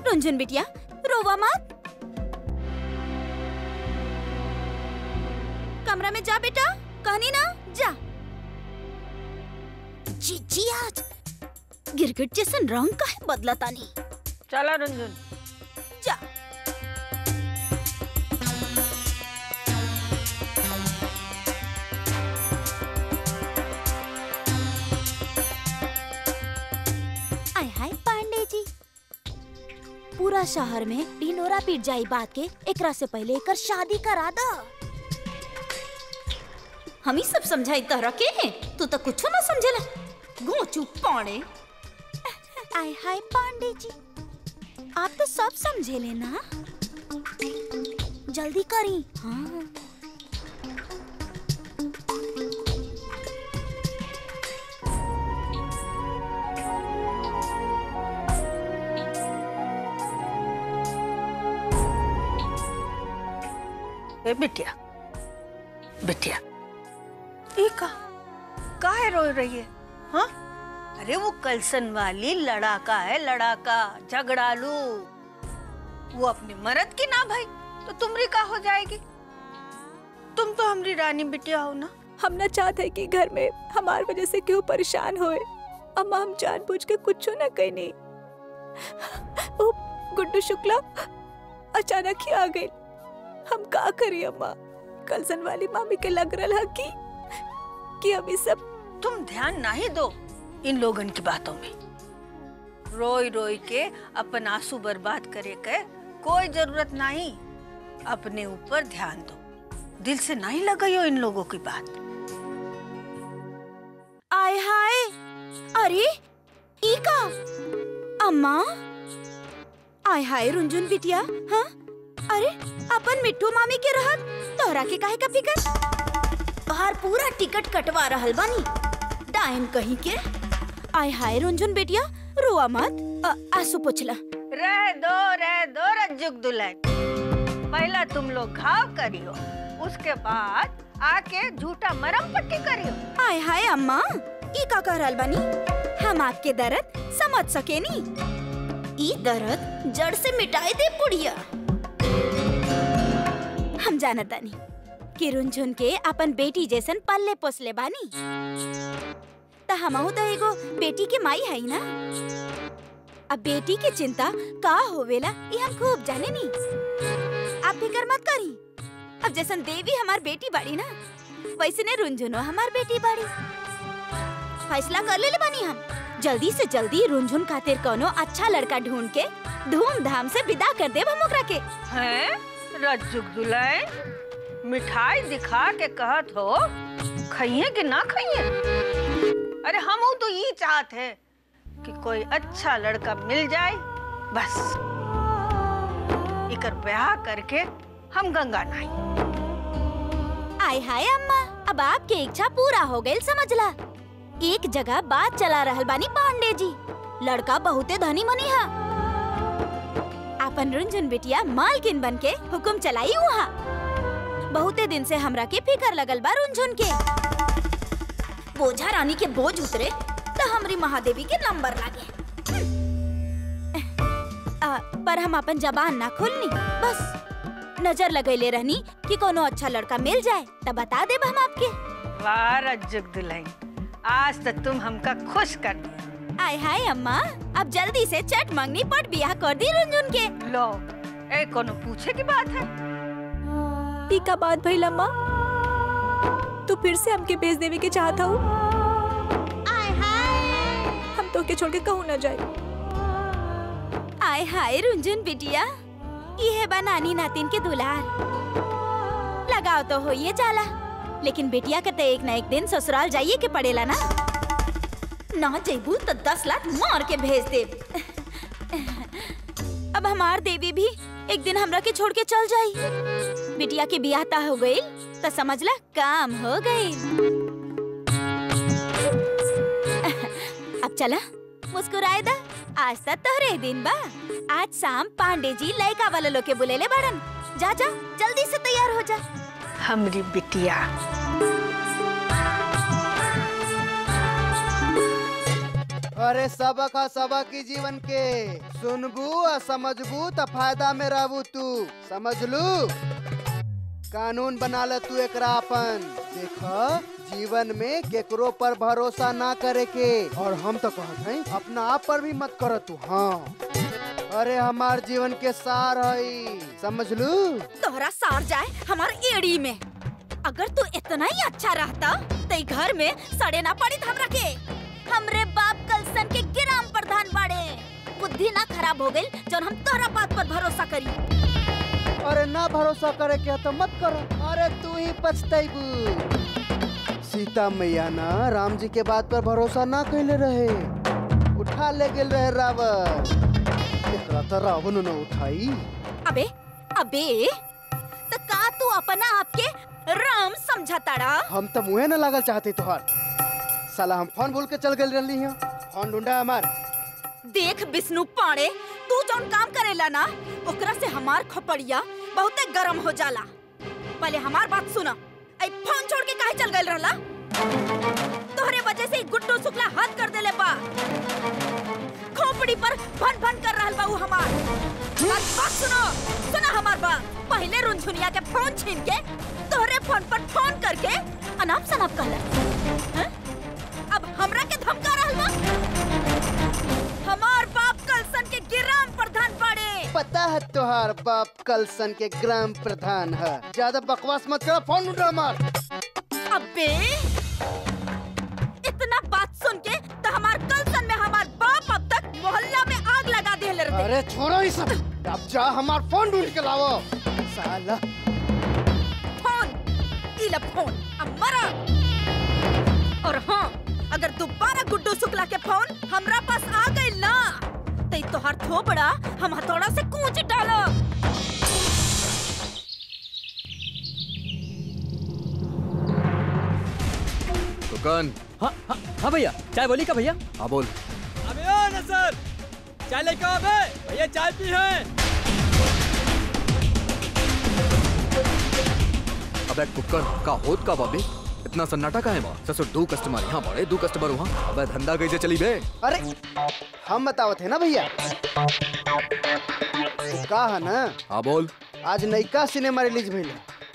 रुंझुन बिटिया, रोवा मत, कमरा में जा बेटा, कहनी ना जा। जी आज गिरगिट जैसन रंग का है बदलता नहीं। चलो रुंझुन, जा। पूरा शहर में ढिंडोरा पीट जाई बात के एकरा से पहले एकर शादी करा दा। हम ही सब समझाई तहरा के, तू तो कुछ ना समझेला। घोचू पांडे। आय हाय पांडे जी, आप तो सब समझेले ना। जल्दी करी। हाँ। बिटिया, बिटिया, ये काहे रो रही है? हाँ? अरे वो कलसन वाली लड़ाका है, लड़ाका, झगड़ालू। वो अपने मर्द की ना भाई, तो तुमरी का हो जाएगी? तुम तो हमारी रानी बिटिया हो ना। हम ना चाहते कि घर में हमारी वजह से क्यों परेशान होए। अम्मा हम जानबूझ के कुछ ना कहीं नहीं। वो गुड्डू शुक्ला अचानक ही आ गई। हम का करी अम्मा? कलसन वाली मामी के लग रहा कि अभी सब। तुम ध्यान नहीं दो इन लोगन की बातों में। रोई रोई के अपन आंसू बर्बाद करे के कोई जरूरत नहीं। अपने ऊपर ध्यान दो, दिल से नहीं लगाइयो इन लोगों की बात। आय हाय, अरे ई का अम्मा? आय हाय रुंझुन बिटिया। हाँ अरे अपन मिट्टू मामी के रहत तोहरा के काहे का फिकर? बाहर पूरा टिकट कटवा रहल बानी, डाइन कहीं के। आय हाय रुंझुन बेटिया, रोआ मत, आंसू पोछला। रह दो रज्जुक दुल्हन। पहला तुम लोग घाव करियो, उसके बाद आके झूठा मरम पट्टी करियो। आय हाय अम्मा, ई का कह रहल बानी? हम आपके दर्द समझ सके नी। ई दर्द जड़ से मिटाई दे पुड़िया। हम जानता नहीं कि रुंझुन के अपन बेटी जैसन पल्ले पोसले बानी। तो हमहू तो एगो बेटी के माई है ना। अब बेटी की चिंता का होवेला ये हम खूब जाने नी। आप फिकर मत करी। अब जैसन देवी हमार बेटी बाड़ी ना, वैसे ने रुंझुनो हमार बेटी बाड़ी। फैसला कर ले बानी हम। जल्दी से जल्दी रुंझुन खातिर कोनो अच्छा लड़का ढूंढ के धूमधाम से विदा कर देब हम ओकरा के। हैं? रज्जुक दुल्हन मिठाई दिखा के कहत हो, खाइए कि ना खाइए? अरे हम तो ये चाहते हैं कि कोई अच्छा लड़का मिल जाए, बस इकर ब्याह करके हम गंगा नहाई। आय हाय अम्मा, अब आपके इच्छा पूरा हो गई समझला। एक जगह बात चला रहल बानी पांडे जी, लड़का बहुते धनी मनी है। अपन रुंझुन बिटिया मालकिन बन के हुक्म चलाई वहाँ। बहुते दिन से हमरा के फिकर लगल बा रुंझुन के। बोझा रानी के बोझ उतरे तो हमरी महादेवी के नंबर लागे। पर हम अपन जबान ना खोलनी, बस नजर लगैले रहनी कि कोनो अच्छा लड़का मिल जाए तब बता देब हम आपके। वाह रज्जुक दुल्हन, आज तक तुम हमका खुश कर दिया। आय हाय अम्मा, अब जल्दी से चट मंगनी पट बियाह कर दी रुंझुन के। लो, ए कोनो पूछे की बात है? ई का बात भइल अम्मा? तू फिर से हमके भेज देवे के चाहता हूँ? आय हाय, हम तो के छोड़ के कहूँ न जाए। आय हाय रुंझुन बिटिया, ये बा नानी नातिन के दुलार। लगाओ तो हो ये जाला, लेकिन बिटिया के तो एक न एक दिन ससुराल जाइए के पड़ेला ना। ना जैबू तो 10 लाख मार के भेज दे। अब हमार देवी भी एक दिन हमरा के छोड़ के चल जाई। बिटिया के बियाह ता हो गई तो समझला काम हो गई। अब चला मुस्कुराए दा, आज तक तोहरे दिन बा। आज शाम पांडे जी लड़का वाले लोग के बुलेले बाड़न। जा जा जल्दी से तैयार हो जा। हमरी बिटिया अरे सबक की जीवन के सुनबू और समझबू तो फायदा में रहबू। तू समझ लू, कानून बना ले तू एकरा अपन। देखो जीवन में केकरो पर भरोसा ना करे के, और हम तो कहत हैं अपना आप पर भी मत कर तू। हाँ अरे हमार जीवन के सार है, समझ लू। तोहरा सार जाए हमार एड़ी में। अगर तू इतना ही अच्छा रहता तो घर में सड़े ना पड़ी हमरा के। हमरे बाप कलसन के गिराम प्रधान बाड़े, वो बुद्धि ना खराब हो गई जो हम तोहरा बात पर भरोसा करी। अरे ना भरोसा करे के तो मत करो, अरे तू ही पछताइबू। सीता मैया ना राम जी के बात पर भरोसा ना कैले रहे, उठा ले गेल रहे रावण। एकरा तो रावण न उठाई। अबे अबे तो का तू अपना आपके राम समझताड़ा? हम तो मुँहे न लागल चाहते तोहार। साला हम फोन भूल के चल गए रही हैं, फोन ढूंढा हमार। देख विष्णु पांडे, तू जौन काम करेला ना ओकरा से हमार खोपड़िया बहुते गरम हो जाला। पहले हमार बात सुना, आई फोन छोड़ के काहे चल गइल रहला? तोहरे वजह से गुड्डू शुक्ला हाथ कर देले बा। खोपड़ी पर भन भन कर रहल बा उ हमार। बात सुनो, सुना हमार बात। पहले रुनझुनिया के फोन छीन के तोहरे फोन पर फोन करके अनाप शनाप कहला। अब हमरा के धमका रहल बा। हमार बाप कलसन के ग्राम प्रधान पड़े। पता है तोहार बाप कलसन के ग्राम प्रधान है। ज्यादा बकवास मत करो, फोन ढूंढा हमार। अबे इतना बात सुन के तो हमार कलसन में हमार बाप अब तक मोहल्ला में आग लगा दे रहे। अरे छोड़ो ये सब, अब जा हमार फोन ढूंढ के लाओ। साला फोन, इला फोन, अब मरा। और हाँ, अगर दोबारा गुड्डू शुक्ला के फोन हमरा पास आ गई ना तो तोहर थोबड़ा हम हथौड़ा से कूच डालो। दुकान। हाँ भैया, चाय बोली का भैया? हाँ बोल। अबे ओ नसर, चाय लेके आओ बे, भैया चाय पी है। अबे कुकर का होत का बाबे, इतना सन्नाटा का है बा? ससुर 2 कस्टमर यहाँ बड़े, 2 कस्टमर वहाँ। अबे धंधा कैसे चली बे? अरे हम बतावत है ना भैया, का है ना। हाँ बोल। आज नयका सिनेमा रिलीज भइल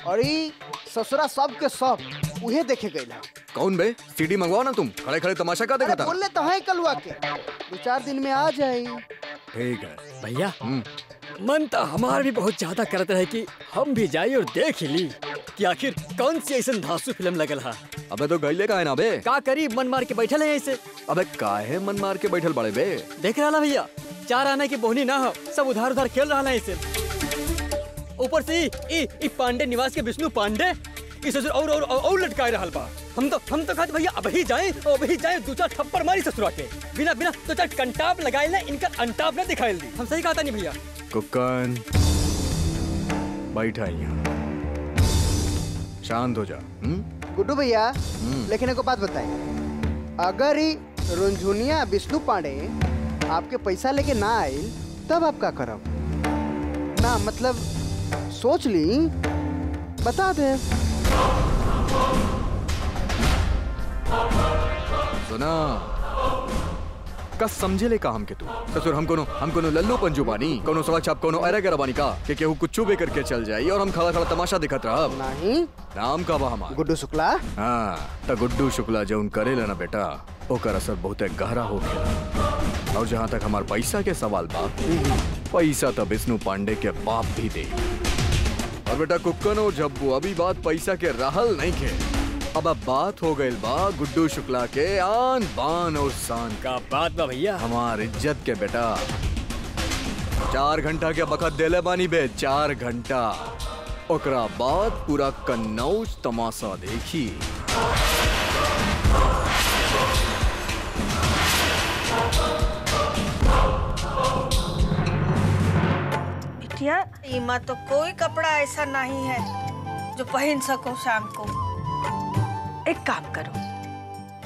और ई ससुरा सब के सब उहे देखे गइल। कौन बे? सीडी मंगवाओ ना तुम, खड़े खड़े तमाशा का देखा था। बोले तो है कलवा के 2-4 दिन में आ जाए। ठीक है भैया। मन तो हमार भी बहुत ज्यादा करता है कि हम भी जाए और देख ली कि आखिर कौन सी ऐसा धांसू फिल्म लगल है। अबे तो गईले का है ना बे? का करी, मन मार के बैठल है ऐसे। अबे काहे मन मार के बैठल बड़े बे? देख रहा भैया, 4 आने की बोहनी ना हो, सब उधार उधार खेल रहा है ऐसे। ऊपर से ई पांडे निवास के विष्णु पांडे इस ससुर और लटकाए रहल बा। हम तो कहते भैया अभी जाए 2-4 थप्पड़ मारी ससुरा के, बिना 2-4 कंटाप लगाए ना, इनका अंटाप ना दिखाई दी। हम सही कहता नहीं भैया। कुकन बैठा यहाँ, शांत हो जा। गुड्डू भैया, लेकिन एक बात बताए, अगर ही रुनझुनिया विष्णु पांडे आपके पैसा लेके ना आये तब आप क्या करब? ना मतलब सोच ली, बता दे। सुना, कस समझे ले का हम के तू ससुर, हम कोनो लल्लू पंजू बानी, कोनो सवा छाप, कोनो अरे गरा बानी का के केहू कुछ बे करके चल जाई और हम खड़ा खड़ा तमाशा दिखत रहब? नहीं। नाम का बा हमार गुड्डू शुक्ला। हाँ, त गुड्डू शुक्ला जौन करेला ना बेटा, ओकर असर बहुते गहरा हो गया। और जहाँ तक हमार पैसा के सवाल बा, पैसा तो विष्णु पांडे के बाप भी दे। और बेटा कुक्कन और जब्बू, अभी बात पैसा के रहल नहीं के, अब बात हो गई बा गुड्डू शुक्ला के आन बान और शान का बात बा भैया। हमार इज्जत के बेटा 4 घंटा के बखत देले बानी बे, 4 घंटा। ओकरा बाद पूरा कन्नौज तमाशा देखी। बिटिया, इमा तो कोई कपड़ा ऐसा नहीं है जो पहन सको शाम को। एक काम करो,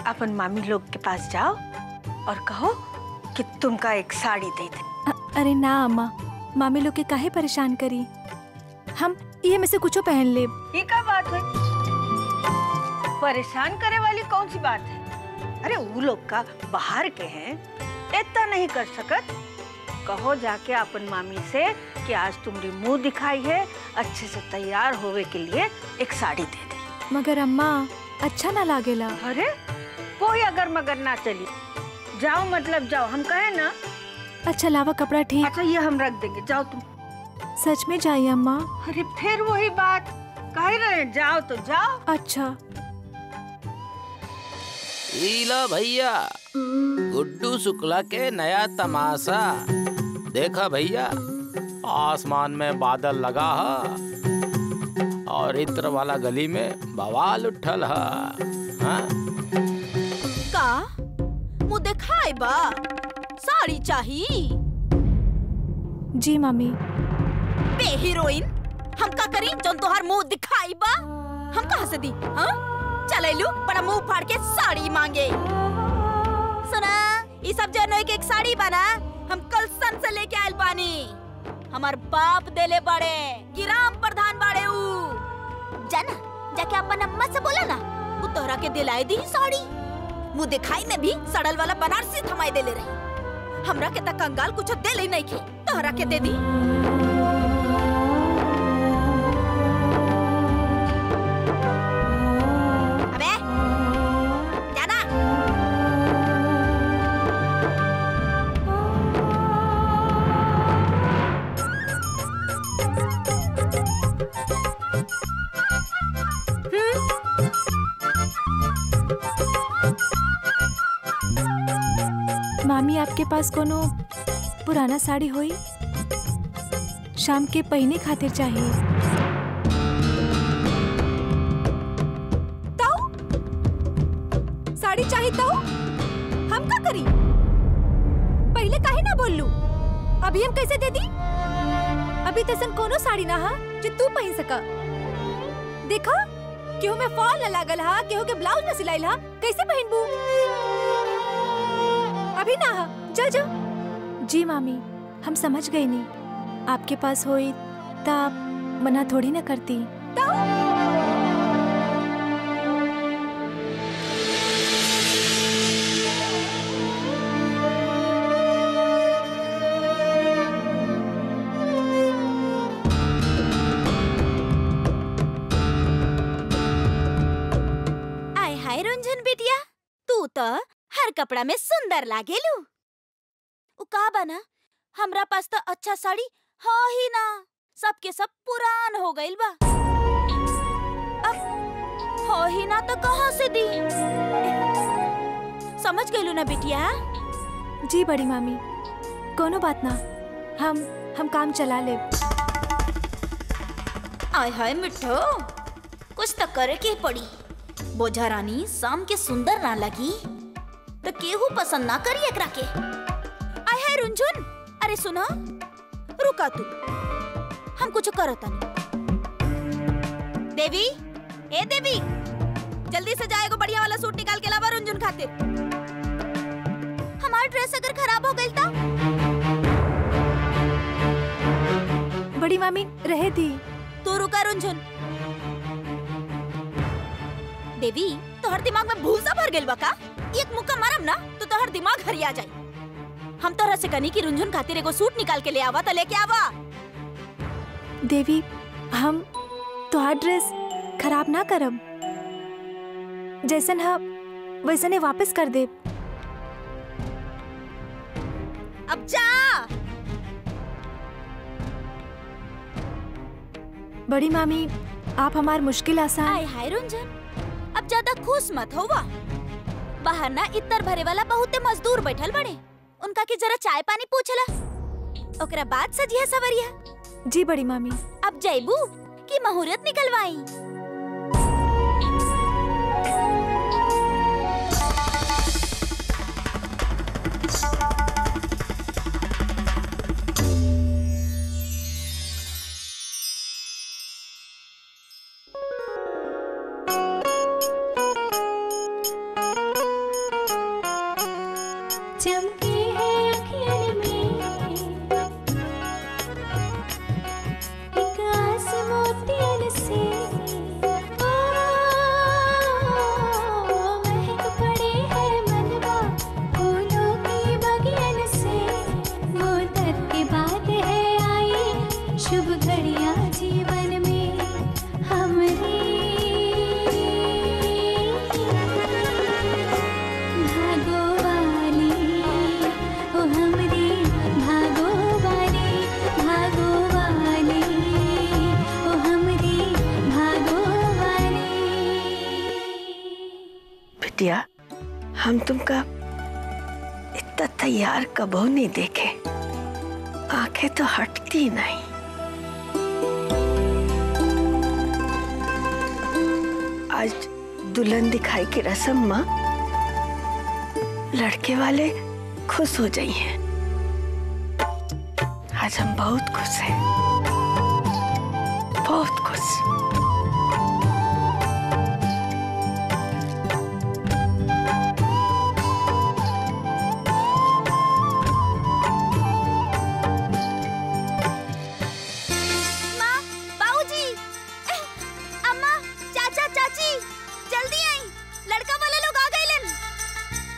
अपन मामी लोग के पास जाओ और कहो कि तुमका एक साड़ी दे दे। अरे ना अम्मा, मामी लोग के काहे परेशान करी, हम ये में से कुछ पहन ले। ये क्या बात है? परेशान करे वाली कौन सी बात है? अरे वो लोग का बाहर के हैं, इतना नहीं कर सकत। कहो जाके अपन मामी से कि आज तुमने मुंह दिखाई है, अच्छे से तैयार होवे के लिए एक साड़ी दे दे। मगर अम्मा अच्छा ना लागेला। अरे कोई अगर मगर ना चली, जाओ मतलब जाओ, हम कहे ना। अच्छा लावा कपड़ा ठीक। अच्छा ये हम रख देंगे, जाओ तुम। सच में जाइए अम्मा? अरे फिर वही बात कह रहे हैं, जाओ तो जाओ। अच्छा। ईला भैया, गुड्डू शुक्ला के नया तमाशा। देखा भैया, आसमान में बादल लगा है और इत्र वाला गली में बवाल उठल है। हाँ? का मुँह दिखाई बा, साड़ी चाहिए। जी मामी। बे हीरोइन, हम का करी जौन तोहार मुंह दिखाई बा? हम कहाँ से दी? हाँ? चलेलू बड़ा मुंह फाड़ के साड़ी मांगे। सुना, ये सब जनो एक साड़ी बना, हम कल सन से लेके आयल बानी। हमार बाप देले बड़े, गिराम प्रधान बड़े ऊ। जाना, जाके अपन अम्मा से बोला ना, वो तोहरा के दिलाई दी साड़ी। मुँह दिखाई में भी सड़ल वाला बनारसी थमाई देले रही। हमरा के तक कंगाल कुछ दे ले नहीं खे, तोहरा के दे दी। अबे जाना। मामी, आपके पास कोनो पुराना साड़ी होई? शाम के पहने खातिर चाहिए। ताऊ? साड़ी चाहिए ताऊ? हम का करी? पहले काहे ना बोललू? अभी हम कैसे दे दी? अभी तसन कोनो साड़ी ना हा जो तू पहन सका। देखा, केहू में फॉल न लागल हा, केहू के ब्लाउज न सिलाइल हा, कैसे पहनबू? अभी ना हा, जा जा। जी मामी, हम समझ गए नहीं। आपके पास होई तब मना थोड़ी ना करती। आय हाय रुंझुन बिटिया, तू तो हर कपड़ा में सुंदर लागेलू। उ का बना, हमरा पास तो अच्छा साड़ी हो ही ना, सबके सब पुरान हो गइल बा। अब हो ही ना तो कहाँ से दी? समझ गइलू ना बिटिया? जी बड़ी मामी, कोनो बात ना, हम काम चला ले। आय हाय मिठो, कुछ तो करे के पड़ी। बोझा रानी शाम के सुंदर ना लगी तो केहू पसंद ना करी एकरा के। आय हाय रुंझुन, अरे सुना, रुका तू, हम कुछ करता नहीं। देवी, ए देवी, जल्दी से जाएगो बढ़िया वाला सूट निकाल के लावा रुंझुन खातिर। हमारा ड्रेस अगर खराब हो गई तो? बड़ी मामी रहे दी। तू रुका रुंझुन। देवी, तोहर दिमाग में भूसा भर गेल बा का? एक मुक्का मारम ना तो तोहर दिमाग हरिया जाए। हम तोहरा से कनी की रुंझुन खातिर एगो सूट निकाल के ले आवा तो लेके आवा। देवी, हम तोहार ड्रेस खराब ना करब, जैसन है वैसने वापस कर दे। अब जा। बड़ी मामी, आप हमार मुश्किल आसान। आय हाय रुंझुन, अब ज्यादा खुश मत होवा। बाहर ना इतर भरे वाला बहुते मजदूर बैठल बड़े, उनका की जरा चाय पानी पूछला, ओकरा बाद सजिया सवरिया। जी बड़ी मामी। अब जाइबू कि मुहूर्त निकलवाई? हम तुमका इतना तैयार कबो नहीं देखे। आंखें तो हटती नहीं। आज दुल्हन दिखाई की रस्म माँ, लड़के वाले खुश हो जाई हैं। आज हम बहुत खुश हैं, बहुत खुश।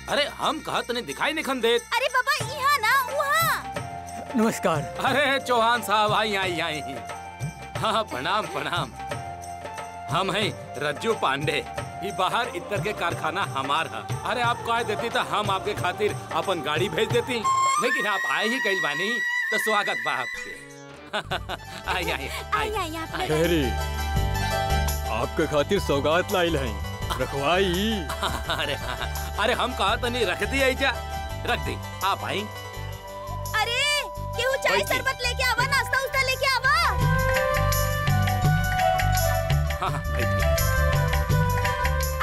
अरे हम कहा तने दिखाई नहीं खन देत। अरे बाबा यहाँ ना वहाँ। नमस्कार। अरे चौहान साहब आई आई आई। हाँ प्रणाम प्रणाम। हम हैं रज्जू पांडे। ये बाहर इतर के कारखाना हमार है। अरे आप कह देती तो हम आपके खातिर अपन गाड़ी भेज देती, लेकिन आप आए ही कई बानी तो स्वागत बा आपके। आई आई आई आप खैरी, आपके खातिर सौगात लाइल हैं, रखवाई। अरे हम कहा तो नहीं रख दी जा, रख दी। आप आई। अरे क्यों चाय शरबत लेके आवा, नाश्ता उस्ता लेके आवा। हाँ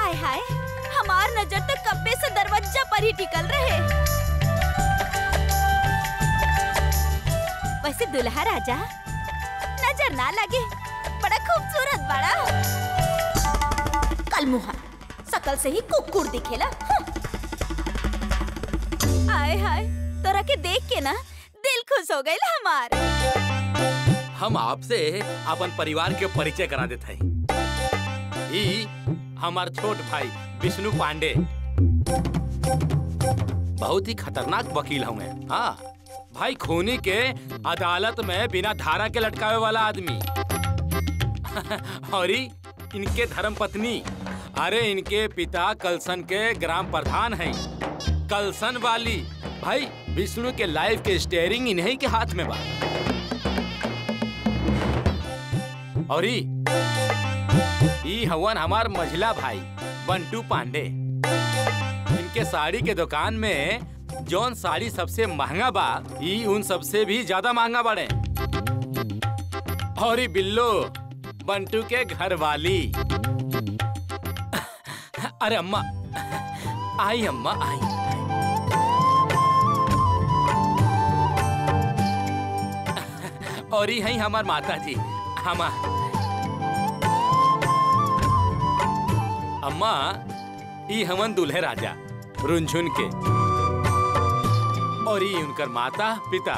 आय हाय, हमार नजर तो कब्बे से दरवाजा पर ही टिकल रहे। वैसे दुल्हा राजा नजर ना लगे, बड़ा खूबसूरत बड़ा। कल मुहा सकल से ही कुकुर दिखेला। हाय हाय, तोरा के देख के ना दिल खुश हो गइल हमार। हम आपसे अपन परिवार के परिचय करा देते हैं। ई हमार छोट भाई विष्णु पांडे, बहुत ही खतरनाक वकील होंगे। हाँ भाई, खूनी के अदालत में बिना धारा के लटकावे वाला आदमी। और इनके धर्म पत्नी, अरे इनके पिता कलसन के ग्राम प्रधान हैं। कलसन वाली भाई विष्णु के लाइफ के स्टीयरिंग इन्हीं के हाथ में बा। और ई हवन हमार मझला भाई बंटू पांडे। इनके साड़ी के दुकान में जौन साड़ी सबसे महंगा बा, ई उन सबसे भी ज्यादा महंगा बड़े। और बिल्लो बंटू के घर वाली। अरे अम्मा आई, अम्मा आई। और ही है हमार माता जी, हमार अम्मा। ई हमन दुल्हे राजा रुनझुन के, और ई उनकर माता पिता।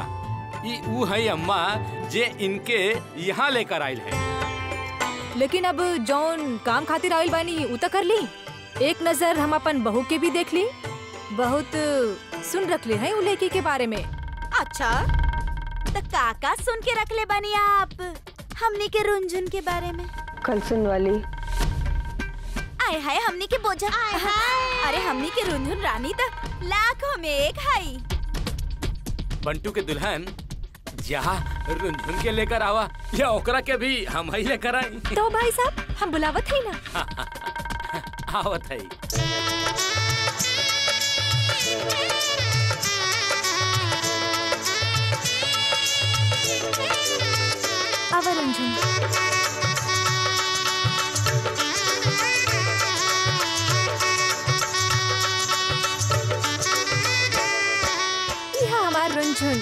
ई ऊ है अम्मा जे इनके यहाँ लेकर आयल है। लेकिन अब जौन काम खातिर आयल बानी उ त कर ली। एक नजर हम अपन बहू के भी देख ली। बहुत सुन रख ले हैं उ लड़की के बारे में। अच्छा तो काका सुन के रख ले बानी आप हमनी के रुनझुन के बारे में? कलसन वाली। आय हाय, हमनी के बोझा। अरे हमनी के रुनझुन रानी तो लाखों में एक है। बंटू के दुल्हन जहाँ रुनझुन के लेकर आवा, या ओकरा के भी हम ही लेकर आए। तो भाई साहब हम बुलावत है ना। आवत है। आवा रुनझुन। यहाँ हमार रुनझुन।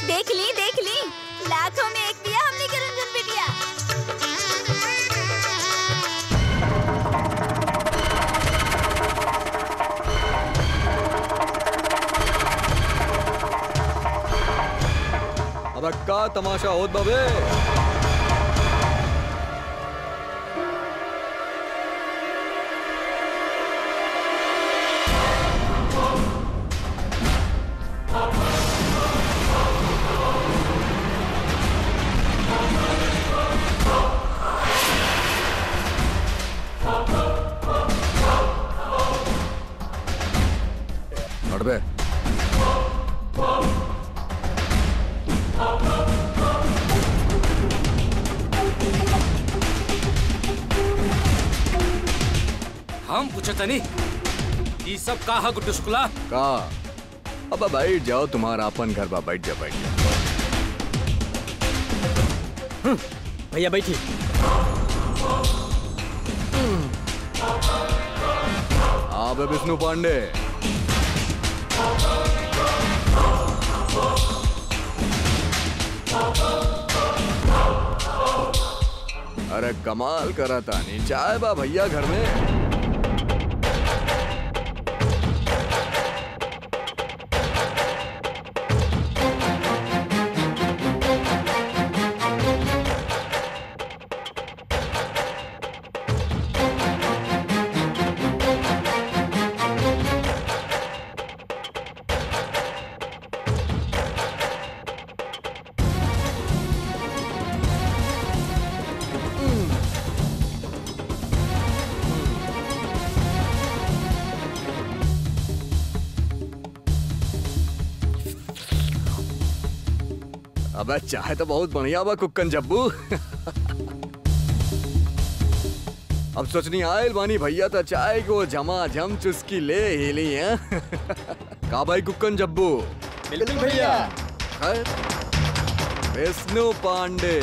देख ली लाखों में एक दिया हमने के रुनझुन बिटिया। अब का तमाशा होत बबे? बे हम पूछे तनी ये सब का है गुड्डू शुक्ला? का अब बैठ जाओ, तुम्हारा अपन घर बा, बैठ जाओ बैठ जाओ। भैया बैठी। हाँ बे विष्णु पांडे, अरे कमाल करा था, नहीं चाय बा भैया घर में? अबे चाय तो बहुत बढ़िया बा कुक्कन जब्बू। अब सोचनी आयल बानी भैया तो चाय को झमाझम चुस्की ले ही ली है। का भाई कुक्कन जब्बू? बिल्कुल भैया। विष्णु पांडे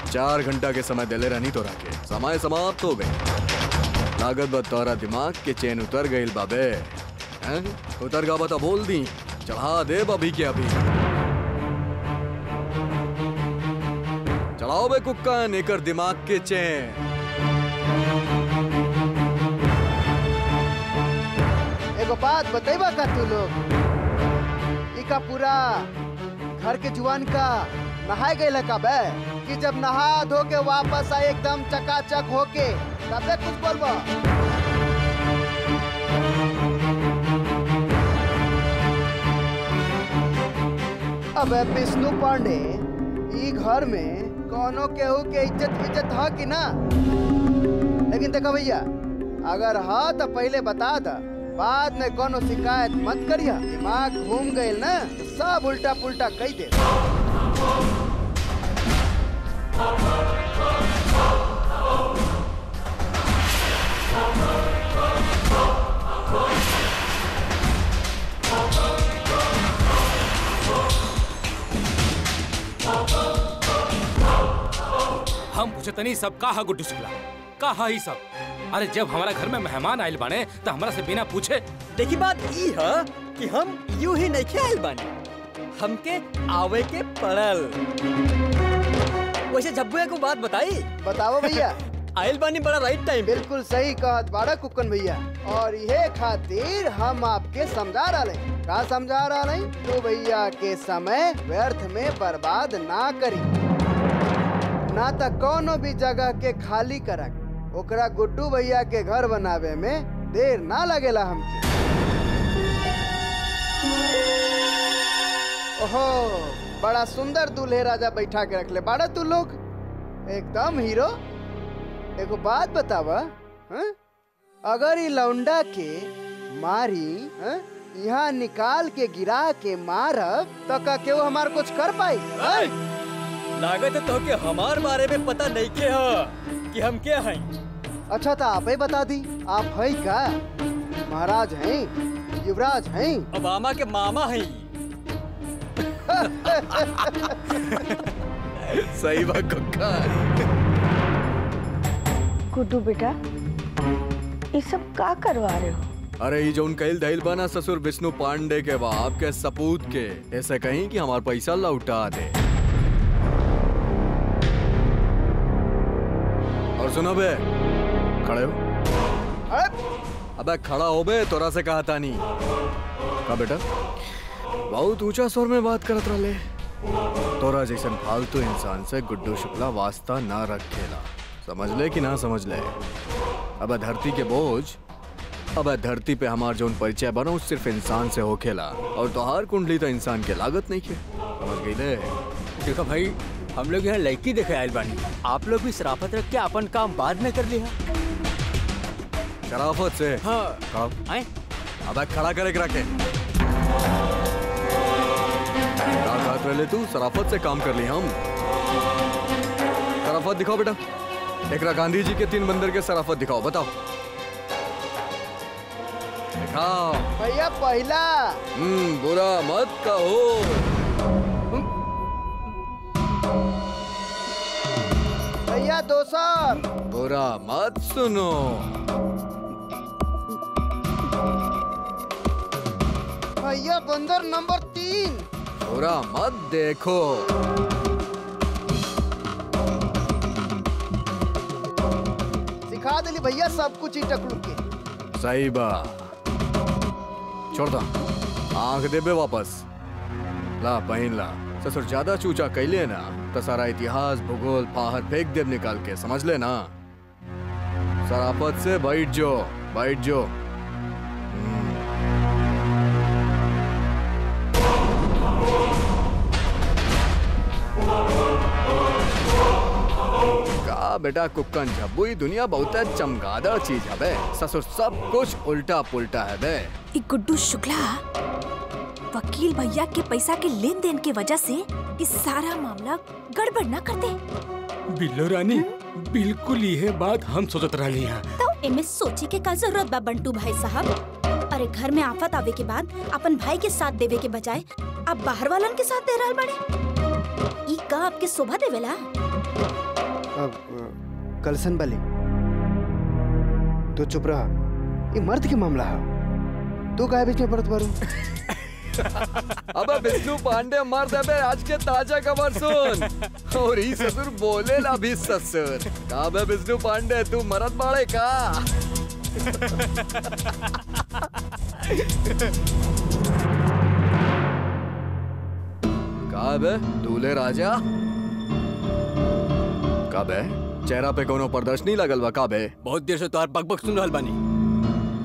4 घंटा के समय दिले रहनी तो रखे, समय समाप्त हो गए। लागत बा तोरा दिमाग के चैन उतर गई बाबे। उतर गा बता बोल दी, चढ़ा दे अभी के अभी। चढ़ाओ बे कुक्कन एकर दिमाग के चैन। एगो बात बतेबा का तू लोग, इका पूरा घर के जुआन का नहाए गए का बे कि जब नहा धो के वापस आए एकदम चकाचक होके तबे कुछ बोलबो। अबे विष्णु पांडे, ई घर में कोनो केहू के इज्जत है कि ना? लेकिन देखो भैया, अगर हाँ तो पहले बता दा, बाद में कोनो शिकायत मत करिया। दिमाग घूम गए ना तो सब उल्टा पुल्टा कही दे। हम पूछे तनी सब का है गुड्डू शुक्ला? का है ही सब? अरे जब हमारा घर में मेहमान आयल बाने तो हमरा से बिना पूछे। देखी बात ई है कि हम यूं ही नहीं आयल बानी, हमके आवे के पड़ल। वैसे जब्बू को बात बताई? बताओ भैया। आयल बानी बड़ा राइट टाइम। बिल्कुल सही कहत बाड़ा कुक्कन भैया, और ये खातिर हम आपके समझा रहे। का समझा रहे? तो भैया के समय व्यर्थ में बर्बाद ना करी, ना तो कोनो भी जगह के खाली करक ओकरा गुड्डू भैया के घर बनावे में देर ना लगेला हमके। ओहो, बड़ा सुंदर दूल्हे राजा बैठा के रखले बाड़ा तू लोग, एकदम हीरो। एगो बात बतावा, अगर ये लौंडा के मारी यहाँ निकाल के गिरा के मारब तो का केहू हमार कुछ कर पाई? लागत तो के हमार बारे में पता नहीं के है कि हम क्या हैं। अच्छा तो आप ही बता दी, आप है का? महाराज हैं, युवराज हैं, ओबामा के मामा हैं। सही बात कुक्का। गुड्डू बेटा, ये सब का करवा रहे हो? अरे ये जो कैल दहल बना ससुर विष्णु पांडे के बाप के सपूत के, ऐसे कहीं कि हमारा पैसा लौटा दे। और सुनो बे, खड़े हो। अबे खड़ा हो बे, तोरा से कहा था नहीं का बेटा? बहुत ऊंचा स्वर में बात करत रहे। तोरा जैसन फालतू इंसान से गुड्डू शुक्ला वास्ता ना रखेला, समझ ले कि ना समझ ले? अब धरती के बोझ, अब धरती पे हमार जोन परिचय बनो सिर्फ इंसान से होखेला, और तोहार कुंडली तो इंसान के लागत नहीं के, समझ गई ले? देखो भाई, हम लोग यहाँ लड़की देखे आयल बानी, आप लोग भी शराफत रख के अपन काम बाद में कर लिया। शराफत से? हाँ। आए? अब खड़ा करे रखे। ले तू शराफत से काम कर ली हम। शराफत दिखाओ बेटा। एकरा गांधी जी के 3 बंदर के शराफत दिखाओ, बताओ दिखाओ। भैया पहला। बुरा मत कहो। भैया दोसर। बुरा मत सुनो। भैया बंदर नंबर 3। बुरा मत देखो। सिखा दिली भैया सब कुछ टकलू के। सही बा, छोड़ दो। आंख देबे वापस। ला पहन ला। ससुर ज्यादा चूचा कैले ना तो सारा इतिहास भूगोल बाहर फेंक देव निकाल के, समझ ले ना। शराफत से बैठ जो, बैठ जो। का बेटा कुक्कन झब्बू, दुनिया बहुत चमगादड़ चीज है बे। ससुर सब कुछ उल्टा पुल्टा है बे। गुड्डू शुक्ला वकील भैया के पैसा के लेन देन के वजह से इस सारा मामला गड़बड़ ना करते। बिल्लो रानी बिल्कुल यह बात हम सोचत रही हैं। तो इनमें सोचे के का जरूरत बा बंटू भाई साहब। अरे घर में आफत आवे के बाद अपन भाई के साथ देवे के बजाय आप बाहर वालन के साथ दे रहल बड़े। ई का आपके शोभा देवेला? अब कलसन वाली तो चुप रहा, ये मर्द के मामला है, तू काहे बीच में पड़त बारू? अबे विष्णु पांडे मर्द है बे, आज के ताजा खबर सुन। और ही ससुर बोले ला भी ससुर। का बे विष्णु पांडे तू मर्द बाड़े का? का बे दूल्हे राजा? का बे चेहरा पे कोनो प्रदर्शनी लगल बा का बे? बहुत देर से तुहार बकबक सुन रहल बानी।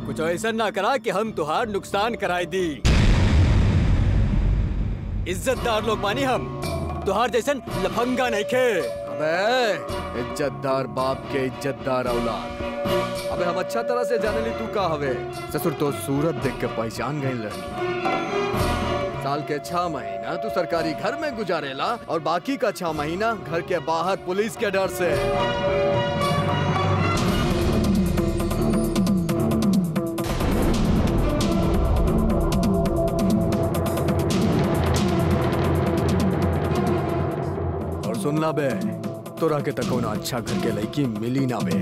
कुछ ऐसा ना करा कि हम तुहार नुकसान कराए दी। इज्जतदार लोग बानी हम, तुहार जैसन लफंगा नहीं खे। अबे इज्जतदार बाप के इज्जतदार औलाद। अबे हम अच्छा तरह से जाने ली तू का हवे। ससुर तो सूरत देख के पहचान गई लड़नी। साल के 6 महीना तू सरकारी घर में गुजारेला और बाकी का 6 महीना घर के बाहर पुलिस के डर से। और सुन ला बे, तोरा के तक अच्छा घर के लड़की मिली ना बे।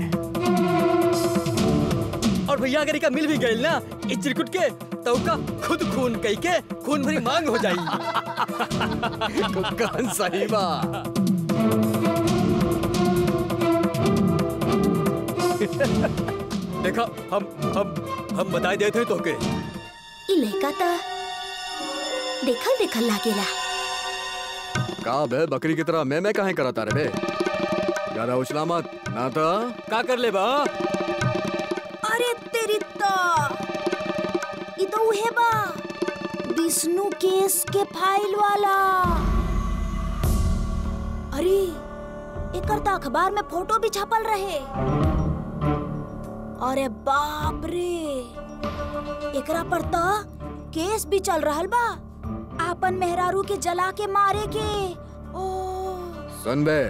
और भैया अगर इका मिल भी गई ना इस चिरकुट के तो का खुद खून कई के खून भरी मांग हो जाई। कुक्कन सही बा। देखा हम बताए देते तो के। ई लड़का ता देखल लागेला। का बे बकरी की तरह मैं काहे कराता रे बे? ज्यादा उछला मत ना तो का कर ले बा? अरे तेरी तो ई तो उहे बा विष्णु केस के फाइल वाला। अरे एकर तो अखबार में फोटो भी छपल रहे। अरे बाप रे, एकरा पर तो केस भी चल रहल बा आपन मेहरारू के जला के मारे के। ओ सुन बे,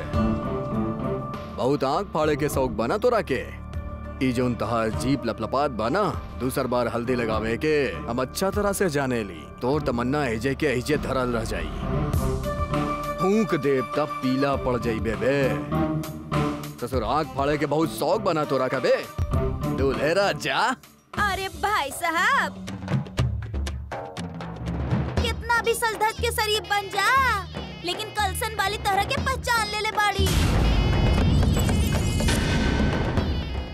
बहुत आंख फाड़े के शौक बना तोरा के। ई जोन तहार जीप लपलपात बना दूसर बार हल्दी लगावे के हम अच्छा तरह से जाने ली। तोर तमन्ना हिजे के हिजे धरल रह जाई। फूंक देव तब पीला पड़ जाई बे। ससुर आंख फाड़े के बहुत शौक बना तोरा का बे दूल्हे राजा। अरे भाई साहब, कितना भी सज धज के शरीफ बन जा, लेकिन कलसन वाली तरह के पहचान ले ले बाड़ी।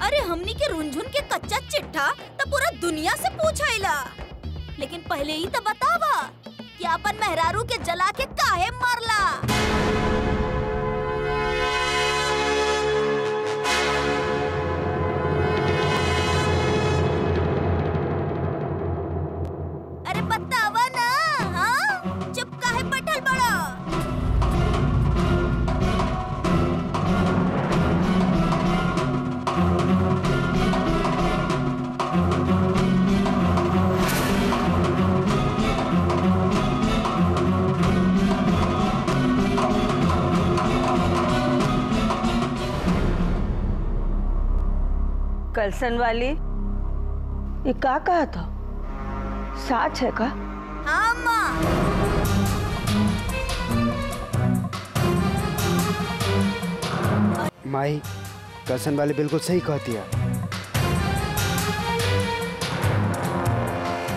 अरे हमनी के रुनझुन के कच्चा चिट्ठा तो पूरा दुनिया से पूछाइला, लेकिन पहले ही तो बतावा कि अपन मेहरारू के जला के काहे मारला। अरे बतावा ना, हाँ? चुप काहे बैठल बड़ा? कलसन वाली, ये का कहा था? सच है का? हाँ माँ। माई, कलसन वाली बिल्कुल सही कहती है।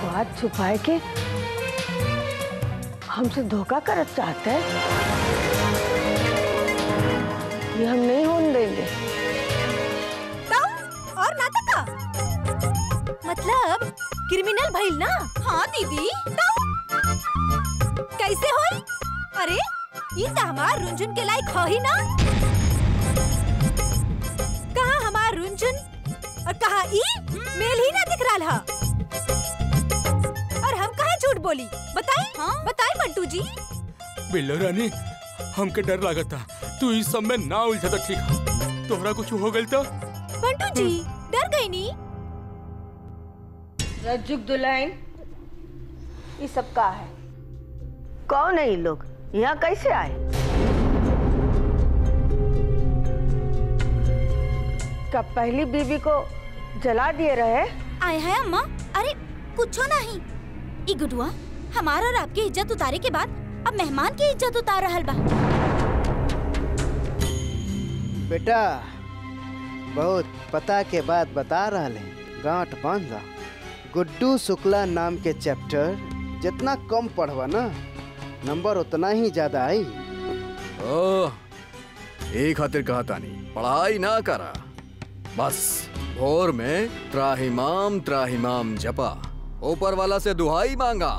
बात छुपाए के हमसे धोखा करना चाहते हैं, ये हम नहीं होने देंगे। और नाटक का मतलब क्रिमिनल भइल ना? हाँ दीदी। कैसे होई? अरे ये तो हमार रुंझुन के लायक हो ही ना। कहाँ हमार रुंझुन और कहाँ ई मेल ही ना दिख रहा है। और हम कहाँ झूठ बोली? बताई? हाँ? बताई मंटू जी। बिल्लो रानी, हमके डर लागत था तू इस सब में ना उलझा तो ठीक है। तोहरा कुछ हो गइल तो? मंटू जी डर गई नी? रज्जुक दुल्हन, ये सब का है? कौन है ये लोग? यहाँ कैसे आए? क्या पहली बीवी को जला दिए रहे? आए हैं अम्मा। अरे कुछ नहीं, ई गुडुआ हमारा और आपकी इज्जत उतारे के बाद अब मेहमान की इज्जत उतार रहल बा। बेटा, बहुत पता के बाद बता रहा है, गांठ बांध ला। गुड्डू शुक्ला नाम के चैप्टर जितना कम पढ़वा ना, नंबर उतना ही ज्यादा आई। ओह, एक खातिर कहा तानी पढ़ाई ना करा, बस भोर में त्राहिमाम जपा, ऊपर वाला से दुहाई मांगा,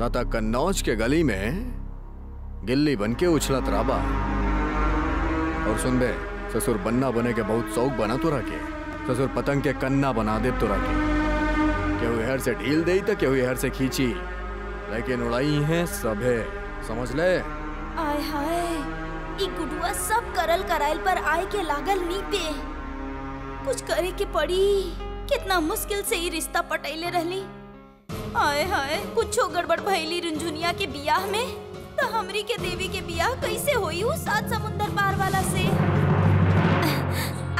न तक कन्नौज के गली में गिल्ली बन के उछलत राबा। और सुन बे, ससुर बन्ना बने के बहुत शौक बना तो रखे, ससुर पतंग के कन्ना बना दे तो रखे, केहू हर से ढील दे तो केहू हर से खींची, लेकिन उड़ाई है सभे, समझ ले। आय हाय, ई गुडुआ सब करल कराइल पर आए के लागल नी पे। कुछ करे के पड़ी, कितना मुश्किल से ही रिश्ता पटैले रहली। आय हाय, कुछ गड़बड़ भइली रुंझुनिया के बियाह में, तो हमरी के देवी के बियाह कैसे होई उ 7 समुंदर पार वाला से।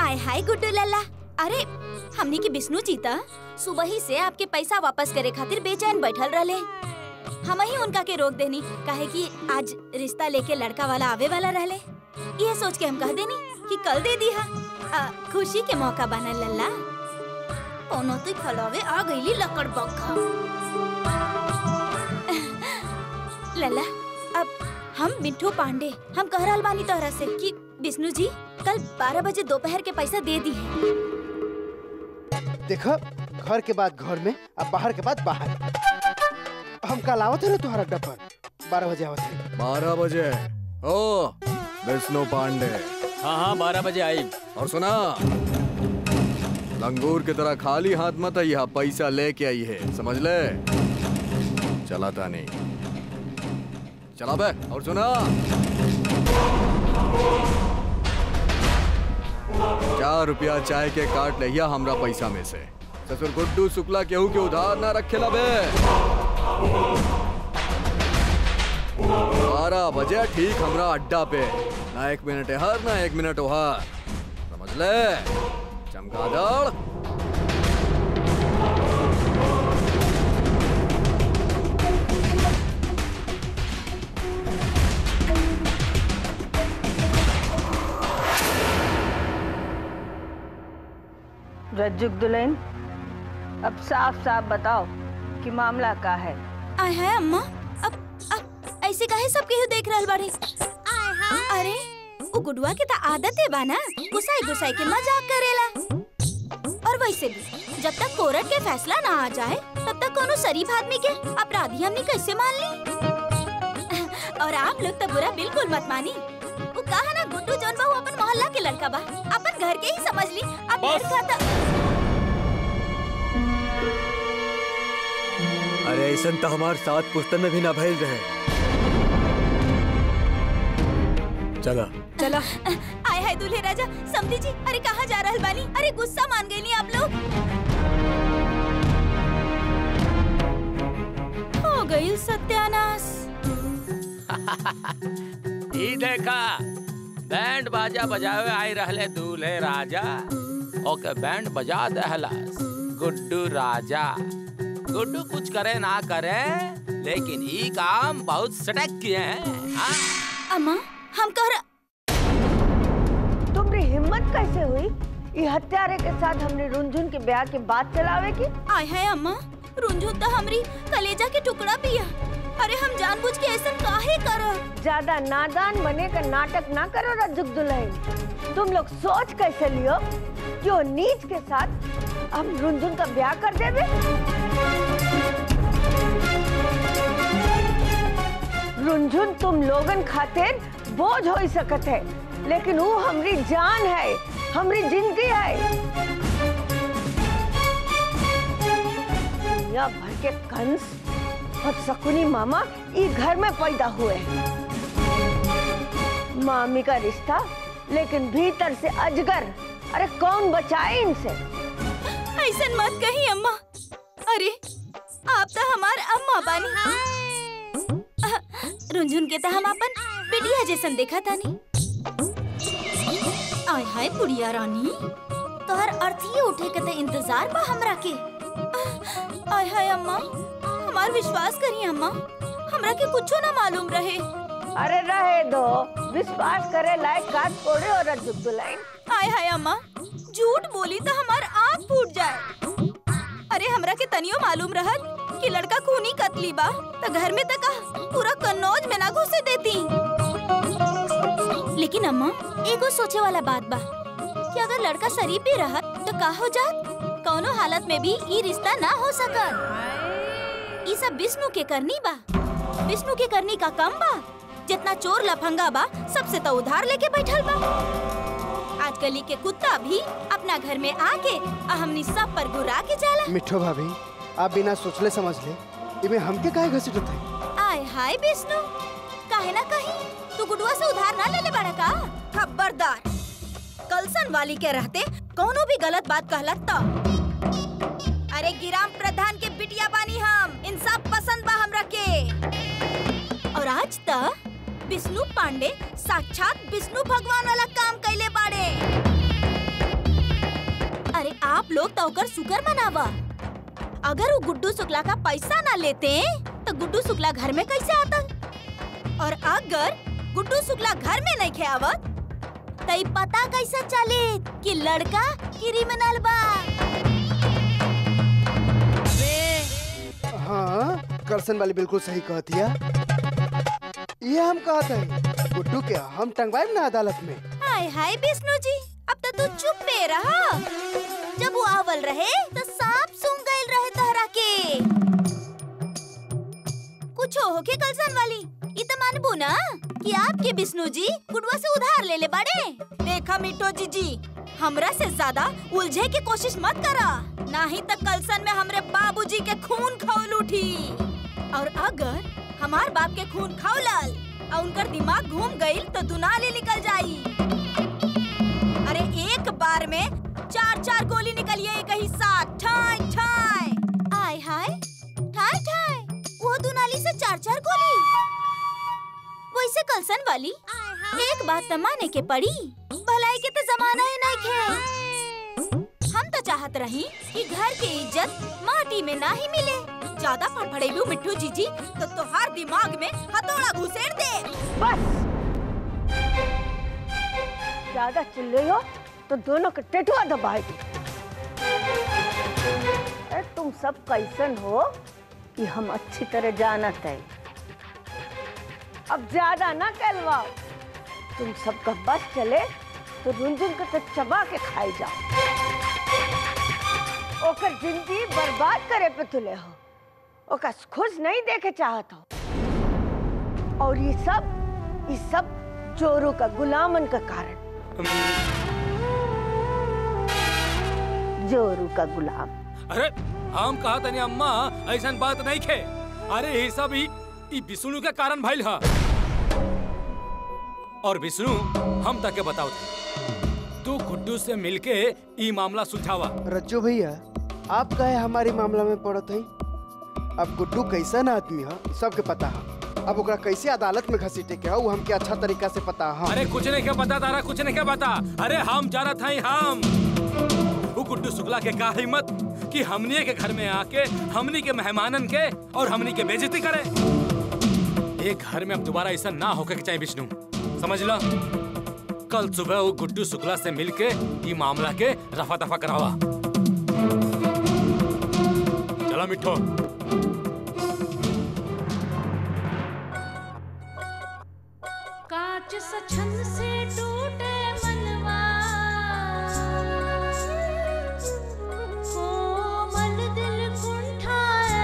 आय हाय गुड्डू लल्ला, अरे हमनी की विष्णु जीता सुबह ही से आपके पैसा वापस करे खातिर बेचैन बैठल रहले। हम ही उनका के रोक देनी, काहे कि आज रिश्ता लेके लड़का वाला आवे वाला रहले। ये सोच के हम कह देनी कि कल दे दी हा। खुशी के मौका बना लल्ला। कोनो तो खलावे आ गईली लकड़ बग्घा। लल्ला, अब हम मिठू पांडे हम कह रहल बानी तोहरा से कि विष्णु जी कल 12 बजे दोपहर के पैसा दे दी है। देखो, घर के बाद घर में, अब बाहर के बाद बाहर। हम कल आवत है ना तुम्हारा डब्बा, 12 बजे आवत है। 12 बजे? ओ विष्णु पांडे। हाँ 12 बजे आई। और सुना, लंगूर की तरह खाली हाथ मत आई, यहाँ पैसा लेके आई है, समझ ले। चलाता नहीं, चला बे। और सुना, 4 रुपया चाय के काट लिया हमरा पैसा में से। ससुर गुड्डू शुक्ला केहू के उधार ना रखे ला बे। 12 बजे ठीक हमरा अड्डा पे, ना 1 मिनट हर ना 1 मिनट ओहर, समझ ले चमगादड़। रज्जुक दुल्हन, अब साफ साफ बताओ कि मामला का है? आय हाय अम्मा, अब ऐसे काहे सब केहू देख रहल बाड़ी? अरे वो गुडुआ के तो आदत है बाना, गुसाई के मजाक करेला। और वैसे भी जब तक कोर्ट के फैसला ना आ जाए तब तक कोनो शरीफ आदमी के अपराधी हमने कैसे मान ली? और आप लोग तो बुरा बिल्कुल मत मानी। वो कहा ना गुड्डू जौन बहू अपन मोहल्ला के लड़का बा, अपन घर के ही समझ ली। अब लड़का तो अरे ऐसा तो हमारे साथ पुस्तक में भी ना भइल रहे। चला चला। आय हाय दूल्हे राजा, समधी जी, अरे कहाँ जा रहल बानी? अरे गुस्सा मान गई नहीं आप लोग? हो गई सत्यानाश। ई देखा, बैंड बाजा बजावे आई रहले दूल्हे राजा, ओके बैंड बजा दहलस गुड्डू राजा। गुड्डू कुछ करे ना करे, लेकिन ये काम बहुत सटक किए हैं। हाँ? अम्मा हम कह तुम्हारी हिम्मत कैसे हुई ये हत्यारे के साथ हमने रुंझुन के ब्याह के बाद चलावे की? आय है अम्मा, रुंझुन तो हमरी कलेजा के टुकड़ा पिया। अरे हम जानबूझ के ऐसा काहे करो? ज्यादा नादान बने का नाटक ना करो रज्जुक दुल्हन। तुम लोग सोच कैसे लियो कि वो नीच के साथ हम रुंझुन का ब्याह कर देवे? रुंझुन तुम लोगन खातिर बोझ हो सकत है, लेकिन वो हमारी जान है, हमारी जिंदगी है। दुनिया भर के कंस और शकुनी मामा इस घर में पैदा हुए। मामी का रिश्ता, लेकिन भीतर से अजगर। अरे कौन बचाए इनसे? ऐसा मत कही अम्मा। अरे आप तो हमार अम्मा बानी। रुंझुन के तो हम अपन बिटिया जैसन देखा था नहीं। आय हाय बुढ़िया रानी, तोहर अर्थी उठे के तो इंतजार बा हमरा के। आय हाय अम्मा, हमार विश्वास करी अम्मा, हमरा के कुछो ना मालूम रहे। अरे रहे दो, विश्वास करे लायक का छोड़े और रज्जुक दुल्हन। आय हाय अम्मा, झूठ बोली तो हमार आँख फूट जाए। अरे हमरा के तनियो मालूम रहत कि लड़का खूनी कतली बा तो घर में तक पूरा कन्नौज में ना घुसे देती। लेकिन अम्मा एगो सोचे वाला बात बा कि अगर लड़का शरीफ भी रहत तो का हो जात? कौनो हालत में भी ये रिश्ता ना हो सकत। ये सब विष्णु के करनी बा। विष्णु के करनी का कम बा? जितना चोर लफंगा बा सबसे तो उधार लेके बैठल बा। आज गली के कुत्ता भी अपना घर में आके हमनी सब पर घुरा के जाला। मिठो भाभी, आप बिना सोचले समझ ले इमे हमके काहे घसीटत है? आय हाय विष्णु, काहे ना कहीं तू गुडुआ से उधार ना ले ले बड़ा का? खबरदार, कलसन वाली के रहते कोनो भी गलत बात कहलत तो। अरे गिराम प्रधान के बिटिया बानी हम, इंसाफ पसंद बा हमरा के। और आज तक विष्णु पांडे साक्षात विष्णु भगवान वाला काम कैले बाड़े। अरे आप लोग तो ओकर शुक्र मनावा। अगर वो गुड्डू शुक्ला का पैसा ना लेते तो गुड्डू शुक्ला घर में कैसे आता? और अगर गुड्डू शुक्ला घर में नहीं खेवत तो पता कैसे चले कि लड़का क्रिमिनल बा? हाँ, करसन वाली बिल्कुल सही कहती है। ये हम कहते हैं गुड्डू के हम टंगवाए ना अदालत में। हाय हाय विष्णु जी, अब तो तू चुप पे रहा। जब वो आवल रहे तो सांप सूंघ गइल रहे तहरा के। कुछ हो के कलसन वाली, इतना मानबू ना कि आपके विष्णु जी गुडुआ से उधार ले ले बड़े। देखा मिठो जी, हमरा से ज्यादा उलझे की कोशिश मत करा, नहीं तो कलसन में हमरे बाबूजी के खून खौल उठी। और अगर हमार बाप के खून खौलल और उनकर दिमाग घूम गइल तो दुनाली निकल जाई। अरे एक बार में 4-4 गोली निकलिए एक ही साथ, ठाई ठाई। आय हाय, ठाई ठाई, वो दुनाली से 4-4 गोली। वैसे कलसन वाली, एक बात तो माने के पड़ी, भलाई के तो जमाना ही नहीं खे। हम तो चाहत रही कि घर की इज्जत माटी में ना ही मिले। ज्यादा फड़फड़ेलू मिट्टू जीजी तो तोहार दिमाग में हथौड़ा घुसेड़ दे। बस, ज्यादा चिल्ले हो तो दोनों के टेटुआ दबाएगी। अरे तुम सब कैसन हो कि हम अच्छी तरह जानत है। अब ज्यादा ना कहलवाओ। तुम सबका बस चले तो रुंझुन को तो चबा के खाई जाओ। ओकर जिंदगी बर्बाद करे पे तुले हो, ओकर खुश नहीं देखे चाहत हो। और ये सब चोरों का गुलामन का कारण। जोरू का गुलाम। अरे हम कहा तनी अम्मा, ऐसा बात नहीं खे। अरे ये सब ही विष्णु के कारण भइल हा। और विष्णु हम तक के बताओ, तू गुड्डू से मिलके ई मामला सुलझावा। रज्जू भैया, आप कहे हमारी मामला में पड़त है। अब गुड्डू कैसन आदमी है सबके पता है। अब ओकरा कैसे अदालत में घसीटे के वो हमके अच्छा तरीका से पता है। अरे कुछ नहीं क्या पता तारा, कुछ नहीं क्या पता। अरे हम जानत हई हम वो गुड्डू शुक्ला के का हिम्मत कि हमनी के घर में आके हमनी के मेहमानन के और हमनी के बेइज्जती करे। एक घर में अब दोबारा ऐसा ना होके चाहिए विष्णु, समझ लो। कल सुबह वो गुड्डू शुक्ला से मिलके ये मामला के रफा दफा करावा। चला मिठो। कांच सछन से टूटे मनवा, कोमल दिल कुंठाए,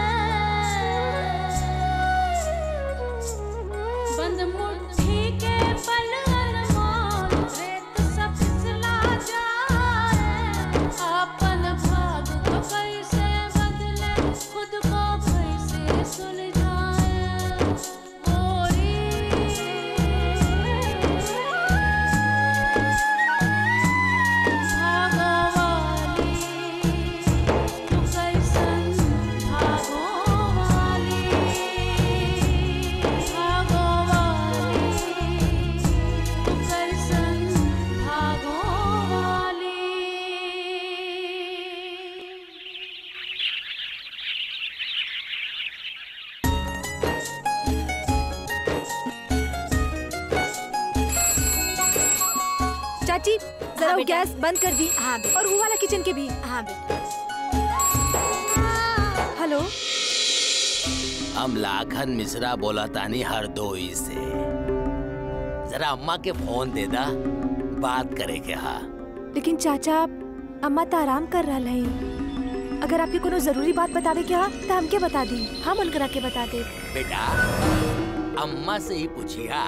बंद मुट्ठी के पल अनमोल, रेत सब फिसला जाए। अपन भाग तो कैसे बदले, खुद को कैसे सुलझाए। चाची जरा वो गैस बंद कर दी। हाँ और वो वाला किचन के भी। हाँ बेटा। हेलो, हम लाखन मिश्रा बोला तानी हरदोई से। जरा अम्मा के फोन दे दा, बात करे के। हाँ लेकिन चाचा अम्मा तो आराम कर रहा है। अगर आपके कोनो जरूरी बात बतावे के हा तो हमके बता दी, हम उनकरा के बता दे। बेटा अम्मा से ही पूछिया,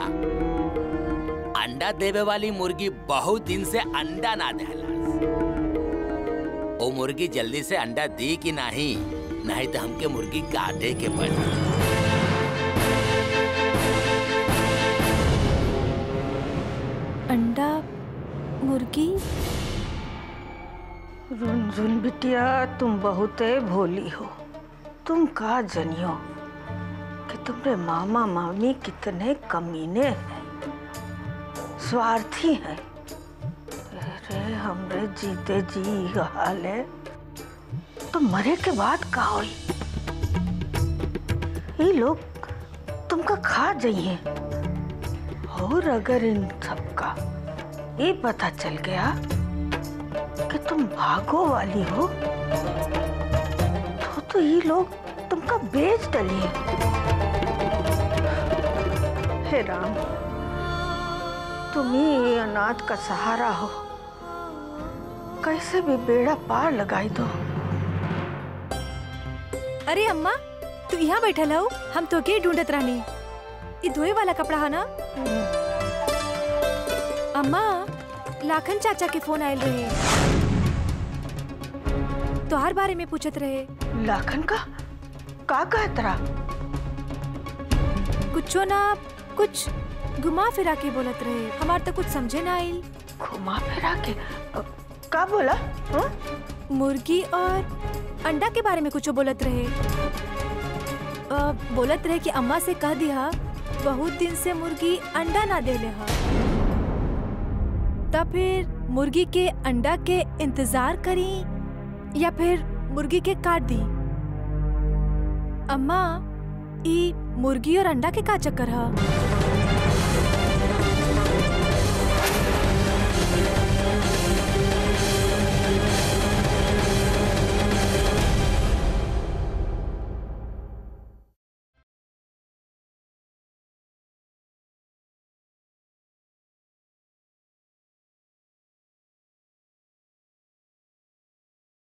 अंडा देवे वाली मुर्गी बहुत दिन से अंडा ना देला। वो मुर्गी जल्दी से अंडा दी कि नहीं, नहीं तो हमके मुर्गी काटे के पड़ी। अंडा मुर्गी? रुनझुन बिटिया, तुम बहुते भोली हो। तुम का जनियो कि तुम्हारे मामा मामी कितने कमीने हैं, स्वार्थी है। अरे हमरे जीते जी हाल है तो मरे के बाद का होई? ये लोग तुमका खा जाइए। और अगर इन सबका ये पता चल गया कि तुम भागो वाली हो तो ये लोग तुमका बेच डालिए। हे राम, तुम ही अनाथ का सहारा हो, कैसे भी बेड़ा पार लगाई दो। अरे अम्मा, तू यहाँ बैठल हो, हम तो के ढूंढत रहनी। ये धोए वाला कपड़ा है ना? अम्मा, लाखन चाचा के फोन आयल रहे, तोहार बारे में पूछत रहे। लाखन का कहत रहा? कुछो ना, कुछ घुमा फिरा के बोलत रहे। हमार तो कुछ समझे ना आइल। घुमा फिरा के का बोला? मुर्गी और अंडा के बारे में कुछ बोलत रहे। बोलत रहे कि अम्मा से कह दिया बहुत दिन से मुर्गी अंडा ना देले हा, तब फिर मुर्गी के अंडा के इंतजार करी या फिर मुर्गी के काट दी। अम्मा, ई मुर्गी और अंडा के का चक्कर है?